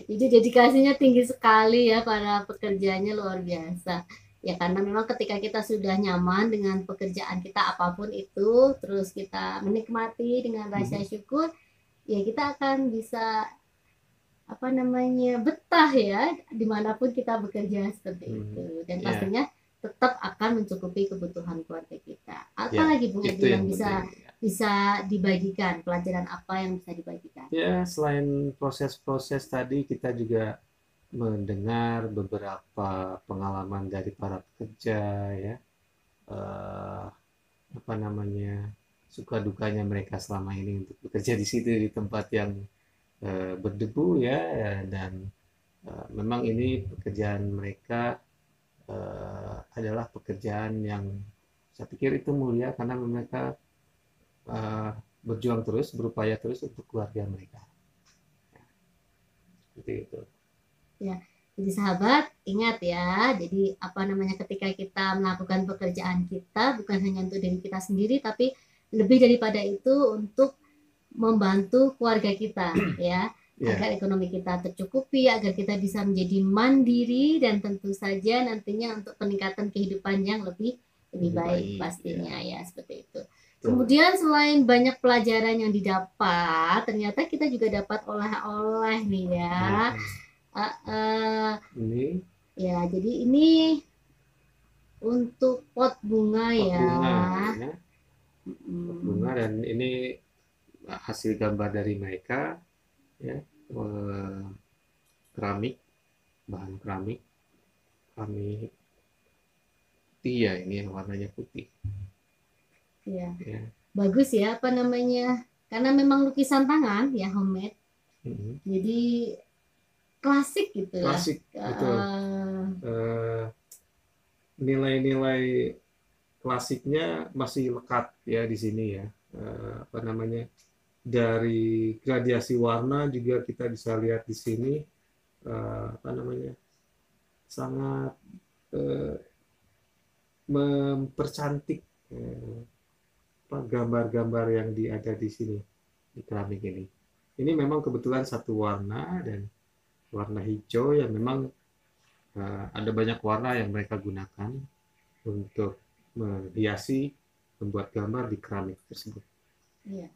Jadi dedikasinya tinggi sekali ya, para pekerjanya luar biasa. Ya karena memang ketika kita sudah nyaman dengan pekerjaan kita apapun itu, terus kita menikmati dengan rasa syukur, ya kita akan bisa apa namanya betah ya dimanapun kita bekerja seperti itu. Dan Ya, pastinya tetap akan mencukupi kebutuhan keluarga kita. ya, Apalagi Bung itu Edi yang yang bisa penting. bisa dibagikan, pelajaran apa yang bisa dibagikan? Ya, selain proses-proses tadi, kita juga mendengar beberapa pengalaman dari para pekerja ya, eh, apa namanya, suka dukanya mereka selama ini untuk bekerja di situ di tempat yang berdebu ya, dan memang ini pekerjaan mereka adalah pekerjaan yang saya pikir itu mulia karena mereka eh, berjuang terus, berupaya terus untuk keluarga mereka. Seperti itu. Ya, jadi sahabat ingat ya. Jadi apa namanya ketika kita melakukan pekerjaan kita bukan hanya untuk diri kita sendiri, tapi lebih daripada itu untuk membantu keluarga kita ya, Ya, agar ekonomi kita tercukupi, agar kita bisa menjadi mandiri dan tentu saja nantinya untuk peningkatan kehidupan yang lebih lebih lebih baik baik. pastinya ya, seperti itu. Betul. Kemudian selain banyak pelajaran yang didapat, ternyata kita juga dapat oleh-oleh nih ya. Ini Ya, jadi ini untuk pot bunga pot ya. bunga ya. Mm, Pot bunga, dan ini hasil gambar dari mereka ya, keramik, bahan keramik putih ya, ini yang warnanya putih ya. ya. Bagus ya, apa namanya? Karena memang lukisan tangan ya, homemade. Mhm. Jadi klasik gitu ya. Klasik, betul. Nilai-nilai klasiknya masih lekat ya di sini ya. Apa namanya, dari gradiasi warna juga kita bisa lihat di sini, apa namanya, sangat mempercantik gambar-gambar yang ada di sini. di keramik ini. Ini memang kebetulan satu warna dan warna hijau yang memang ada banyak warna yang mereka gunakan untuk menghiasi, membuat gambar di keramik tersebut. Iya.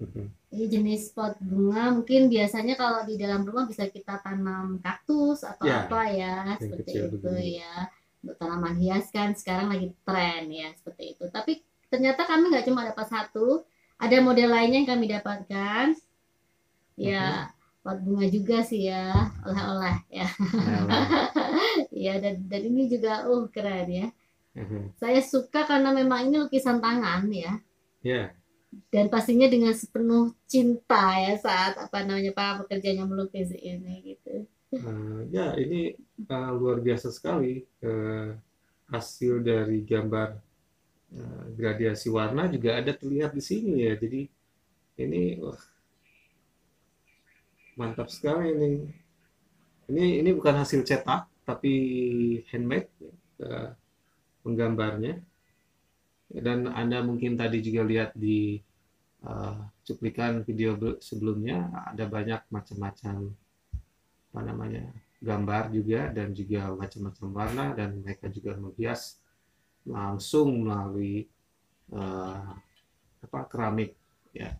Mhm. Ini jenis pot bunga mungkin biasanya kalau di dalam rumah bisa kita tanam kaktus atau Ya, apa ya, yang seperti kecil itu begini. ya. Untuk tanaman hias kan sekarang lagi tren ya, seperti itu. Tapi ternyata kami nggak cuma dapat satu, ada model lainnya yang kami dapatkan. Ya, pot bunga juga sih ya, oleh-oleh ya. Nah, Ya, dan ini juga keren ya. mhm. Saya suka karena memang ini lukisan tangan ya. Ya, Dan pastinya dengan sepenuh cinta ya saat apa namanya para pekerjanya melukis ini gitu. ya ini luar biasa sekali hasil dari gambar gradiasi warna juga ada terlihat di sini ya. Jadi ini wah, mantap sekali ini. Ini bukan hasil cetak tapi handmade penggambarnya. Dan Anda mungkin tadi juga lihat di cuplikan video sebelumnya ada banyak macam-macam apa namanya gambar juga dan juga macam-macam warna dan mereka juga menghias langsung melalui keramik ya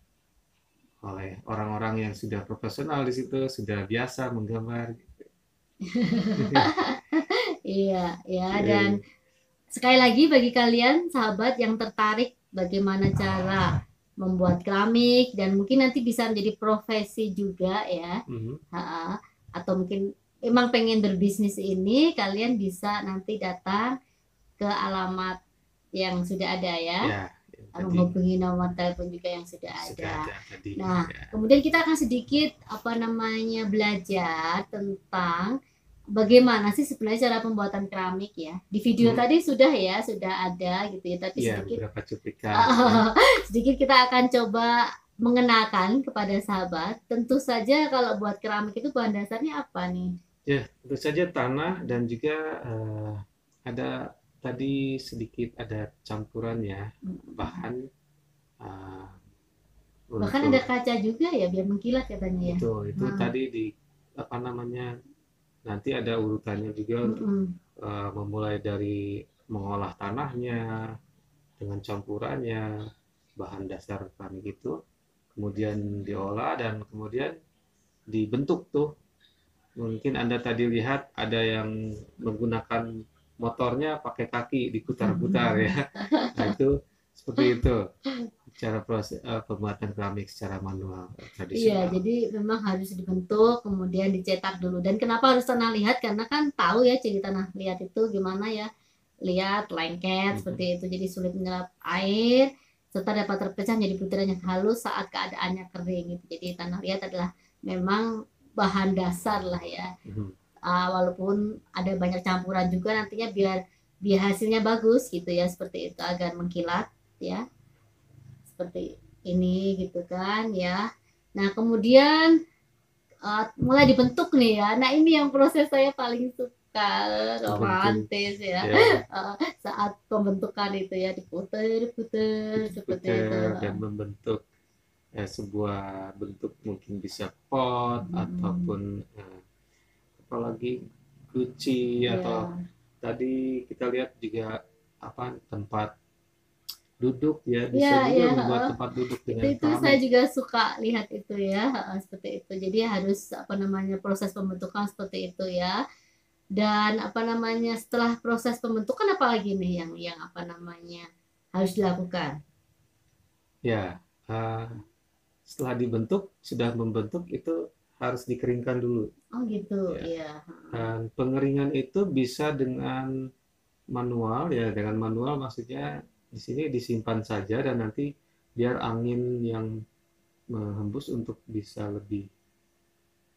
oleh orang-orang yang sudah profesional di situ, sudah biasa menggambar. Iya, ya, dan sekali lagi bagi kalian sahabat yang tertarik bagaimana cara membuat keramik dan mungkin nanti bisa menjadi profesi juga ya. Atau mungkin emang pengen berbisnis ini, kalian bisa nanti datang ke alamat yang sudah ada ya. Ya, Menghubungi nomor telepon juga yang sudah ada. tadi. Nah, Ya. kemudian kita akan sedikit belajar tentang bagaimana sih sebenarnya cara pembuatan keramik ya. Di video tadi sudah ada gitu ya, tapi Ya, sedikit beberapa cuplikan. sedikit kita akan coba mengenalkan kepada sahabat. Tentu saja kalau buat keramik itu bahan dasarnya apa nih? Ya, tentu saja tanah dan juga ada tadi sedikit ada campuran ya bahan Bahkan ada kaca juga ya biar mengkilat katanya ya. Itu tadi di apa namanya nanti ada urutannya juga untuk memulai dari mengolah tanahnya dengan campurannya bahan dasar keramik itu kemudian diolah dan kemudian dibentuk tuh. Mungkin Anda tadi lihat ada yang menggunakan motornya pakai kaki diputar-putar ya. Nah, itu seperti itu cara proses pembuatan keramik secara manual Iya, tradisional. jadi memang harus dibentuk kemudian dicetak dulu. Dan kenapa harus tanah liat? Karena kan tahu ya ciri tanah liat itu gimana ya. Liat, lengket seperti itu. Jadi sulit menyerap air serta dapat terpecah menjadi butiran yang halus saat keadaannya kering gitu. Jadi tanah liat adalah memang bahan dasar lah ya. Walaupun ada banyak campuran juga nantinya biar hasilnya bagus gitu ya, seperti itu agar mengkilat ya, seperti ini gitu kan ya. Nah kemudian mulai dibentuk nih ya. Nah ini yang proses saya paling suka, romantis ya. Saat pembentukan itu ya diputer-puter seperti itu dan membentuk sebuah bentuk mungkin bisa pot ataupun apalagi guci atau tadi kita lihat juga apa tempat duduk ya bisa juga membuat tempat duduk dengan itu saya juga suka lihat itu ya seperti itu. Jadi harus proses pembentukan seperti itu ya. Dan setelah proses pembentukan apa lagi nih yang harus dilakukan? Ya, setelah dibentuk sudah membentuk itu harus dikeringkan dulu. Oh gitu, ya. Dan pengeringan itu bisa dengan manual ya, dengan manual maksudnya di sini disimpan saja dan nanti biar angin yang menghembus untuk bisa lebih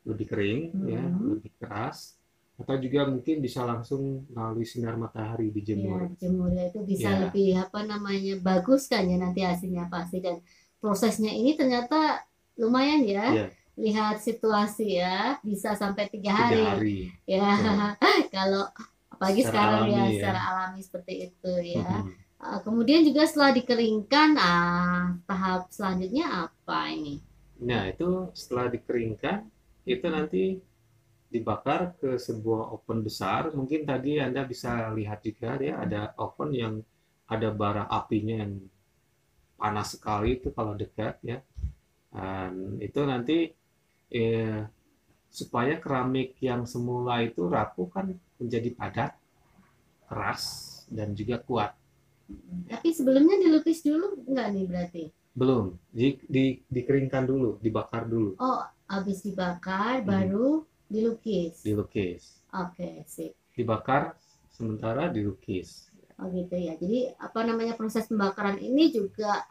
kering ya, lebih keras. Atau juga mungkin bisa langsung melalui sinar matahari dijemur. Ya, jemur itu bisa lebih bagus kan ya nanti hasilnya pasti. Dan prosesnya ini ternyata lumayan ya. Lihat situasi ya, bisa sampai 3 hari. Ya, kalau apalagi sekarang secara alami seperti itu ya. Kemudian juga setelah dikeringkan, tahap selanjutnya apa ini? Nah, itu setelah dikeringkan, itu nanti dibakar ke sebuah oven besar. Mungkin tadi Anda bisa lihat juga ya, ada oven yang ada bara apinya yang panas sekali itu kalau dekat ya. Dan itu nanti eh, supaya keramik yang semula itu rapuh kan menjadi padat, keras, dan juga kuat. Tapi sebelumnya dilukis dulu nggak nih berarti? Belum, dikeringkan dulu, dibakar dulu, Oh, habis dibakar Hmm. baru dilukis. dilukis. Oke, sip. Dibakar sementara dilukis. Oh gitu ya. Jadi apa namanya, proses pembakaran ini juga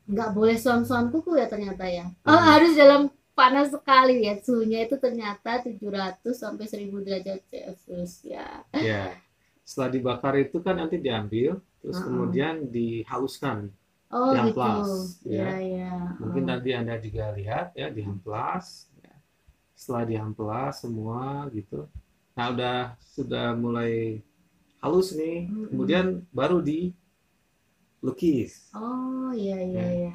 nggak boleh suam-suam kuku ya ternyata ya. Oh, harus dalam panas sekali ya. Suhunya itu ternyata 700 sampai 1000 derajat Celcius ya. Ya, setelah dibakar itu kan nanti diambil, terus Uh-uh. kemudian dihaluskan, Oh gitu. diamplas, Ya, ya. ya. Mungkin tadi Anda juga lihat ya, diamplas. Ya. Setelah diamplas semua gitu. Nah, sudah mulai halus nih, kemudian baru dilukis. Oh iya iya Ya. iya.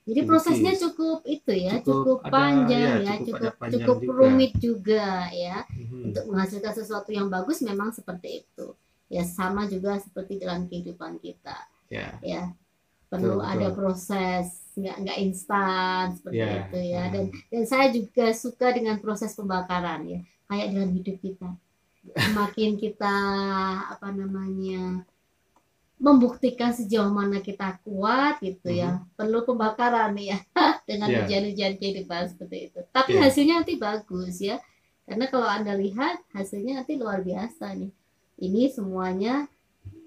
Jadi Dilukis. prosesnya cukup itu ya, cukup ada- panjang ya, ya, cukup ada panjang cukup juga. rumit juga ya. Mhm. Untuk menghasilkan sesuatu yang bagus memang seperti itu. Ya sama juga seperti dalam kehidupan kita. Ya. Ya. Perlu Betul, ada betul. proses, nggak instan seperti Ya. itu ya. Dan saya juga suka dengan proses pembakaran ya. Kayak dalam hidup kita. Semakin kita apa namanya, membuktikan sejauh mana kita kuat gitu ya, perlu pembakaran ya dengan Ya. ujian-ujian kehidupan seperti itu. Tapi Ya. hasilnya nanti bagus ya, karena kalau Anda lihat hasilnya nanti luar biasa nih. Ini semuanya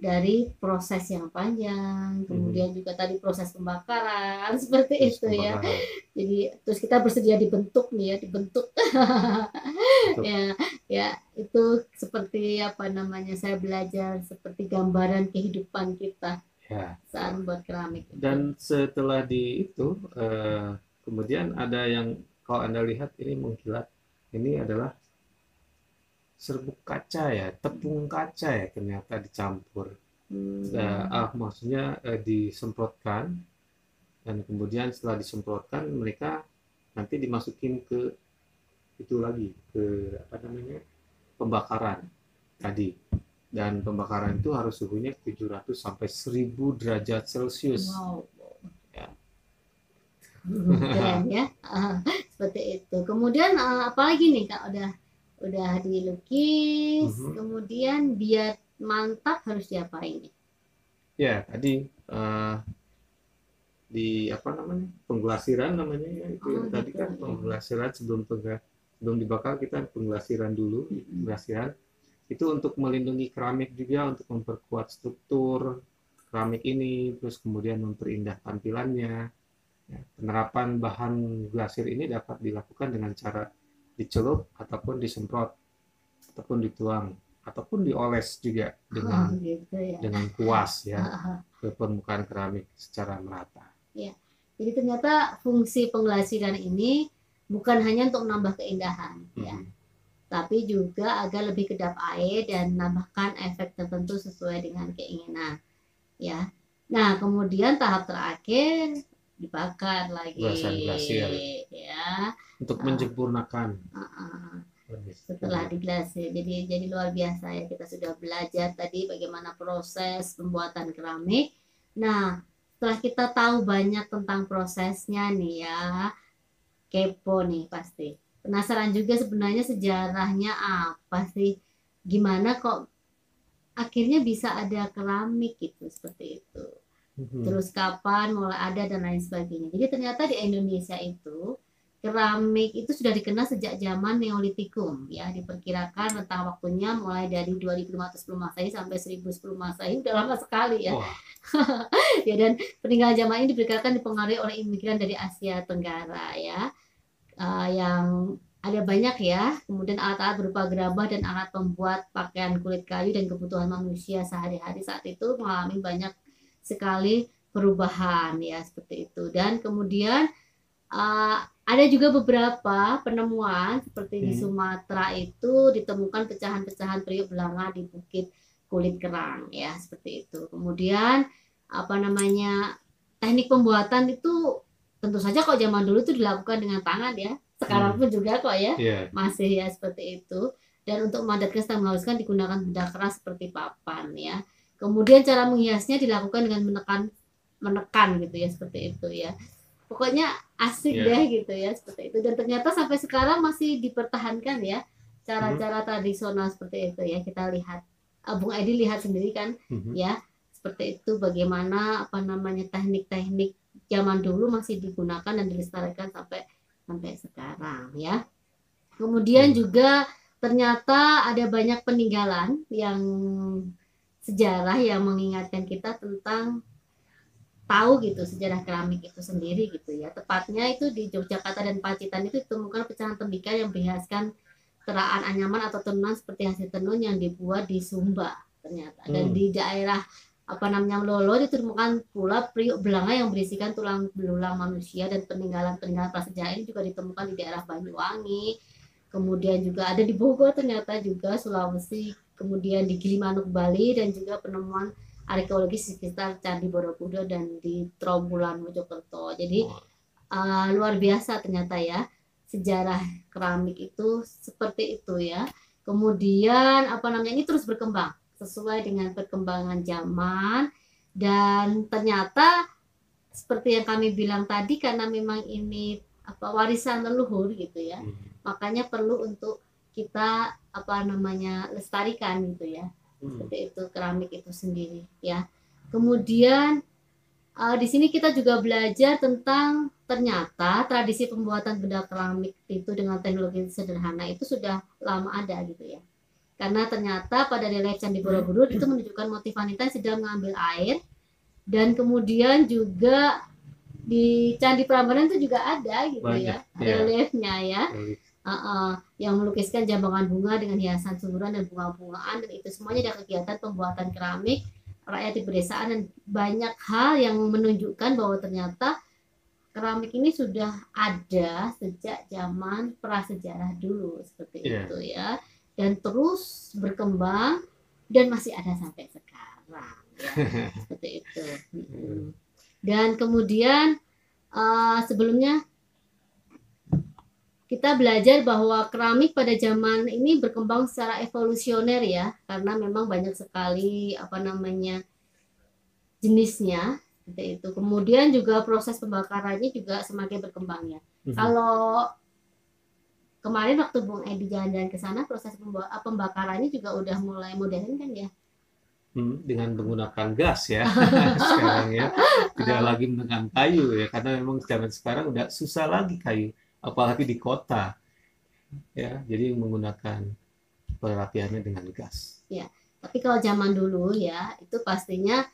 dari proses yang panjang, kemudian juga tadi proses pembakaran seperti Terus itu ya. pembakaran. Jadi terus kita bersedia dibentuk nih ya, dibentuk. ya, ya itu seperti apa namanya, saya belajar seperti gambaran kehidupan kita Ya. saat membuat keramik. Dan setelah kemudian ada yang kalau Anda lihat ini mengkilat, ini adalah serbuk kaca ya, tepung kaca ya, ternyata dicampur. Maksudnya disemprotkan, dan kemudian setelah disemprotkan mereka nanti dimasukin ke itu lagi, ke apa namanya, pembakaran tadi. Dan pembakaran itu harus suhunya 700 sampai 1000 derajat Celcius. Wow. Ya. Keren ya. Seperti itu. Kemudian apalagi nih Kak, udah dilukis, kemudian biar mantap harus diapain nih? Ya, tadi di apa namanya, pengglasiran namanya ya, itu yang tadi gitu, kan pengglasiran sebelum dibakar kita pengglasiran dulu. Pengglasiran itu untuk melindungi keramik juga, untuk memperkuat struktur keramik ini, terus kemudian memperindah tampilannya. Ya, penerapan bahan glasir ini dapat dilakukan dengan cara dicelup ataupun disemprot ataupun dituang ataupun dioles juga dengan gitu ya. dengan kuas ya ke permukaan keramik secara merata. Ya. Jadi ternyata fungsi pengglasiran ini bukan hanya untuk menambah keindahan ya, tapi juga agar lebih kedap air dan menambahkan efek tertentu sesuai dengan keinginan ya. Nah, kemudian tahap terakhir dibakar lagi Glasir ya, untuk menyempurnakan setelah diglasir. Jadi luar biasa ya, kita sudah belajar tadi bagaimana proses pembuatan keramik. Nah, setelah kita tahu banyak tentang prosesnya nih ya, kepo nih pasti. Penasaran juga sebenarnya sejarahnya apa sih? Gimana kok akhirnya bisa ada keramik gitu, seperti itu. Terus kapan mulai ada dan lain sebagainya. Jadi ternyata di Indonesia itu keramik itu sudah dikenal sejak zaman Neolitikum ya, diperkirakan rentang waktunya mulai dari 2500 sebelum Masehi sampai 1000 sebelum Masehi, udah lama sekali ya. Ya, dan peninggalan zaman ini diperkirakan dipengaruhi oleh imigran dari Asia Tenggara ya, yang ada banyak ya. Kemudian alat-alat berupa gerabah dan alat pembuat pakaian kulit kayu dan kebutuhan manusia sehari-hari saat itu mengalami banyak sekali perubahan ya, seperti itu. Dan kemudian ada juga beberapa penemuan seperti di Sumatera itu ditemukan pecahan-pecahan periuk belanga di bukit kulit kerang ya, seperti itu. Kemudian apa namanya teknik pembuatan itu tentu saja kok zaman dulu itu dilakukan dengan tangan ya. Sekarang pun juga kok ya Iya. masih ya seperti itu. Dan untuk memadatkan serta menghaluskan digunakan benda keras seperti papan ya. Kemudian cara menghiasnya dilakukan dengan menekan gitu ya seperti itu ya. Pokoknya asik Iya. deh gitu ya seperti itu. Dan ternyata sampai sekarang masih dipertahankan ya cara-cara tradisional seperti itu ya. Kita lihat Bung Edi lihat sendiri kan ya seperti itu bagaimana apa namanya teknik-teknik zaman dulu masih digunakan dan dilestarikan sampai sekarang ya. Kemudian juga ternyata ada banyak peninggalan yang sejarah yang mengingatkan kita tentang tahu gitu sejarah keramik itu sendiri gitu ya. Tepatnya itu di Yogyakarta dan Pacitan itu ditemukan pecahan tembikar yang berhiaskan teraan anyaman atau tenun seperti hasil tenun yang dibuat di Sumba ternyata. Dan di daerah apa namanya Lolo ditemukan pula periuk belanga yang berisikan tulang belulang manusia dan peninggalan-peninggalan prasejarah ini juga ditemukan di daerah Banyuwangi. Kemudian juga ada di Bogor ternyata juga Sulawesi, kemudian di Gilimanuk Bali dan juga penemuan arkeologis di sekitar Candi Borobudur dan di Trombulan Mojokerto. Jadi luar biasa ternyata ya sejarah keramik itu seperti itu ya. Kemudian apa namanya ini terus berkembang sesuai dengan perkembangan zaman dan ternyata seperti yang kami bilang tadi karena memang ini apa warisan leluhur gitu ya. Makanya perlu untuk kita apa namanya lestarikan gitu ya. Seperti itu keramik itu sendiri ya. Kemudian di sini kita juga belajar tentang ternyata tradisi pembuatan benda keramik itu dengan teknologi sederhana itu sudah lama ada gitu ya. Karena ternyata pada relief Candi Borobudur itu menunjukkan motif wanita yang sedang mengambil air dan kemudian juga di Candi Prambanan itu juga ada gitu ya reliefnya ya. Yang melukiskan jambangan bunga dengan hiasan sumuran dan bunga-bungaan dan itu semuanya ada kegiatan pembuatan keramik rakyat di pedesaan dan banyak hal yang menunjukkan bahwa ternyata keramik ini sudah ada sejak zaman prasejarah dulu seperti itu ya dan terus berkembang dan masih ada sampai sekarang ya seperti itu. Dan kemudian sebelumnya kita belajar bahwa keramik pada zaman ini berkembang secara evolusioner ya karena memang banyak sekali apa namanya jenisnya seperti itu. Kemudian juga proses pembakarannya juga semakin berkembang ya. Kalau kemarin waktu Bung Edi jalan-jalan ke sana proses pembakarannya juga udah mulai modern kan ya. Dengan menggunakan gas ya sekarang ya tidak lagi menggunakan kayu ya karena memang zaman sekarang udah susah lagi kayu apalagi di kota ya jadi menggunakan perapiannya dengan gas ya tapi kalau zaman dulu ya itu pastinya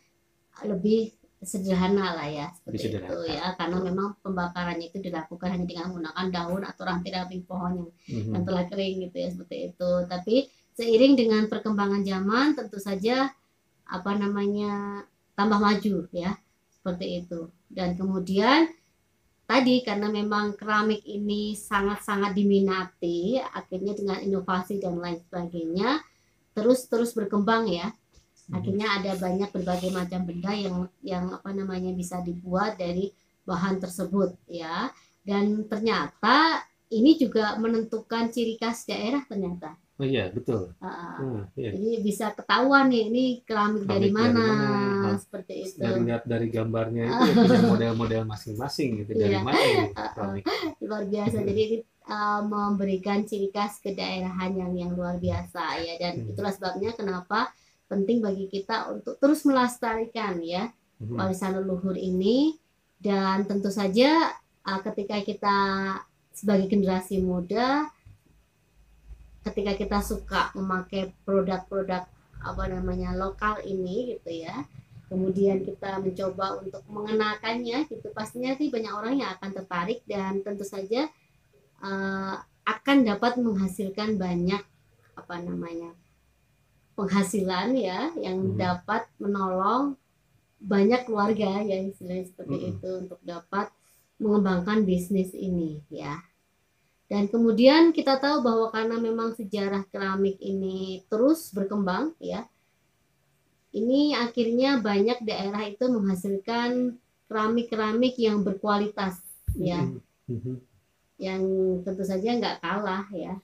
lebih sederhana lah ya seperti itu ya karena memang pembakarannya itu dilakukan hanya dengan menggunakan daun atau ranting-ranting pohon yang telah kering gitu ya seperti itu. Tapi seiring dengan perkembangan zaman tentu saja apa namanya tambah maju ya seperti itu dan kemudian tadi karena memang keramik ini sangat-sangat diminati akhirnya dengan inovasi dan lain sebagainya terus berkembang ya akhirnya ada banyak berbagai macam benda yang apa namanya bisa dibuat dari bahan tersebut ya dan ternyata ini juga menentukan ciri khas daerah ternyata. Oh iya betul. Iya. Jadi bisa ketahuan nih ini keramik dari mana seperti itu. Dari gambarnya itu ya punya model-model masing-masing gitu dari mana ini keramik. Luar biasa. Jadi memberikan ciri khas kedaerahan yang luar biasa ya dan itulah sebabnya kenapa penting bagi kita untuk terus melestarikan ya warisan leluhur ini dan tentu saja ketika kita sebagai generasi muda ketika kita suka memakai produk-produk apa namanya lokal ini gitu ya kemudian kita mencoba untuk mengenalkannya gitu pastinya sih banyak orang yang akan tertarik dan tentu saja akan dapat menghasilkan banyak apa namanya penghasilan ya yang dapat menolong banyak keluarga ya istilahnya seperti itu untuk dapat mengembangkan bisnis ini ya. Dan kemudian kita tahu bahwa karena memang sejarah keramik ini terus berkembang ya ini akhirnya banyak daerah itu menghasilkan keramik-keramik yang berkualitas ya, yang tentu saja nggak kalah ya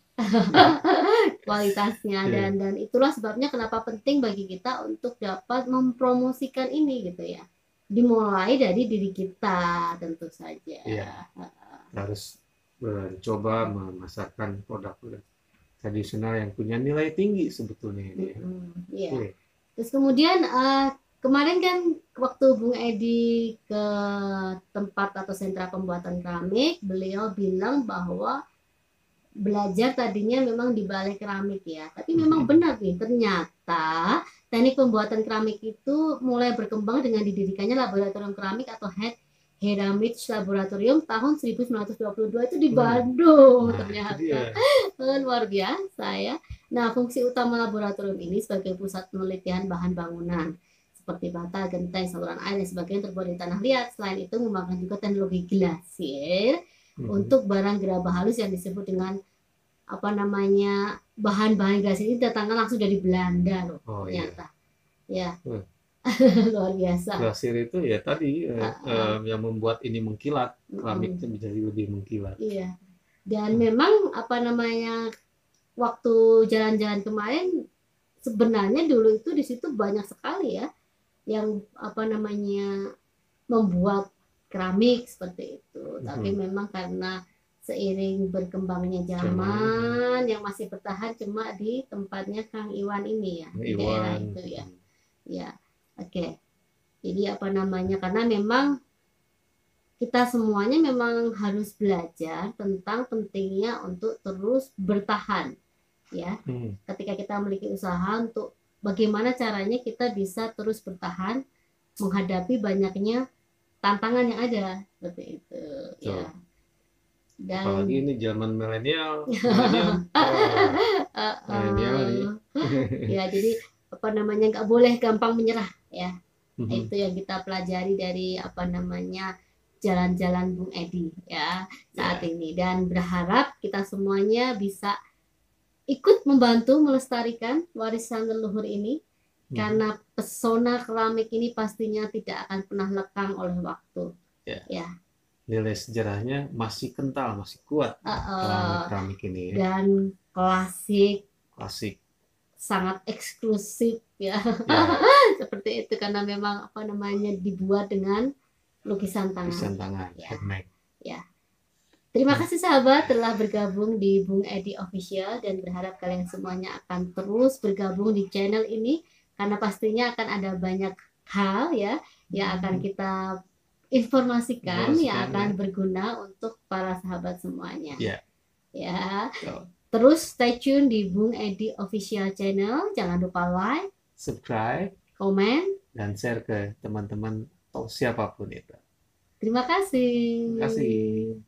kualitasnya, Iya. dan itulah sebabnya kenapa penting bagi kita untuk dapat mempromosikan ini gitu ya, dimulai dari diri kita tentu saja. Iya. Harus mencoba memasarkan produk-produk tradisional yang punya nilai tinggi sebetulnya ini ya. Iya. Oke. Terus kemudian kemarin kan waktu Bung Edi ke tempat atau sentra pembuatan keramik, beliau bilang bahwa belajar tadinya memang di balai keramik ya, tapi memang benar nih, ternyata teknik pembuatan keramik itu mulai berkembang dengan didirikannya laboratorium keramik atau Heramich Laboratorium tahun 1922 itu di Bandung. Nah, Ternyata itu dia. luar biasa ya. Nah, fungsi utama laboratorium ini sebagai pusat penelitian bahan bangunan seperti bata, genteng, saluran air dan sebagainya terbuat di tanah liat. Selain itu mengembangkan juga teknologi glasir untuk barang gerabah halus yang disebut dengan apa namanya, bahan-bahan glasir ini datangkan langsung dari Belanda loh. Oh, ternyata ya Hmm. luar biasa. Glasir itu ya tadi yang membuat ini mengkilat, keramik itu menjadi lebih mengkilat. Iya. Dan memang apa namanya, waktu jalan-jalan kemarin sebenarnya dulu itu di situ banyak sekali ya yang apa namanya membuat keramik seperti itu. Tapi memang karena seiring berkembangnya zaman yang masih bertahan cuma di tempatnya Kang Iwan ini ya, di daerah itu ya. Ya, oke. Jadi apa namanya, karena memang kita semuanya memang harus belajar tentang pentingnya untuk terus bertahan ya. Ketika kita memiliki usaha, untuk bagaimana caranya kita bisa terus bertahan menghadapi banyaknya tantangan yang ada seperti itu ya. Dan apalagi ini zaman milenial nih. Ya, jadi apa namanya, nggak boleh gampang menyerah ya. Itu yang kita pelajari dari apa namanya jalan-jalan Bung Edi ya saat ini, dan berharap kita semuanya bisa ikut membantu melestarikan warisan leluhur ini karena pesona keramik ini pastinya tidak akan pernah lekang oleh waktu ya. Nilai sejarahnya masih kental, masih kuat keramik ini ya. Dan klasik, sangat eksklusif ya. Seperti itu karena memang apa namanya dibuat dengan lukisan tangan. Ya. Ya. Terima kasih sahabat telah bergabung di Bung Edi Official, dan berharap kalian semuanya akan terus bergabung di channel ini karena pastinya akan ada banyak hal ya yang akan kita informasikan yang akan berguna untuk para sahabat semuanya. Ya. Terus stay tune di Bung Edi Official Channel. Jangan lupa like, subscribe, komen, dan share ke teman-teman atau siapapun itu. Terima kasih. Terima kasih.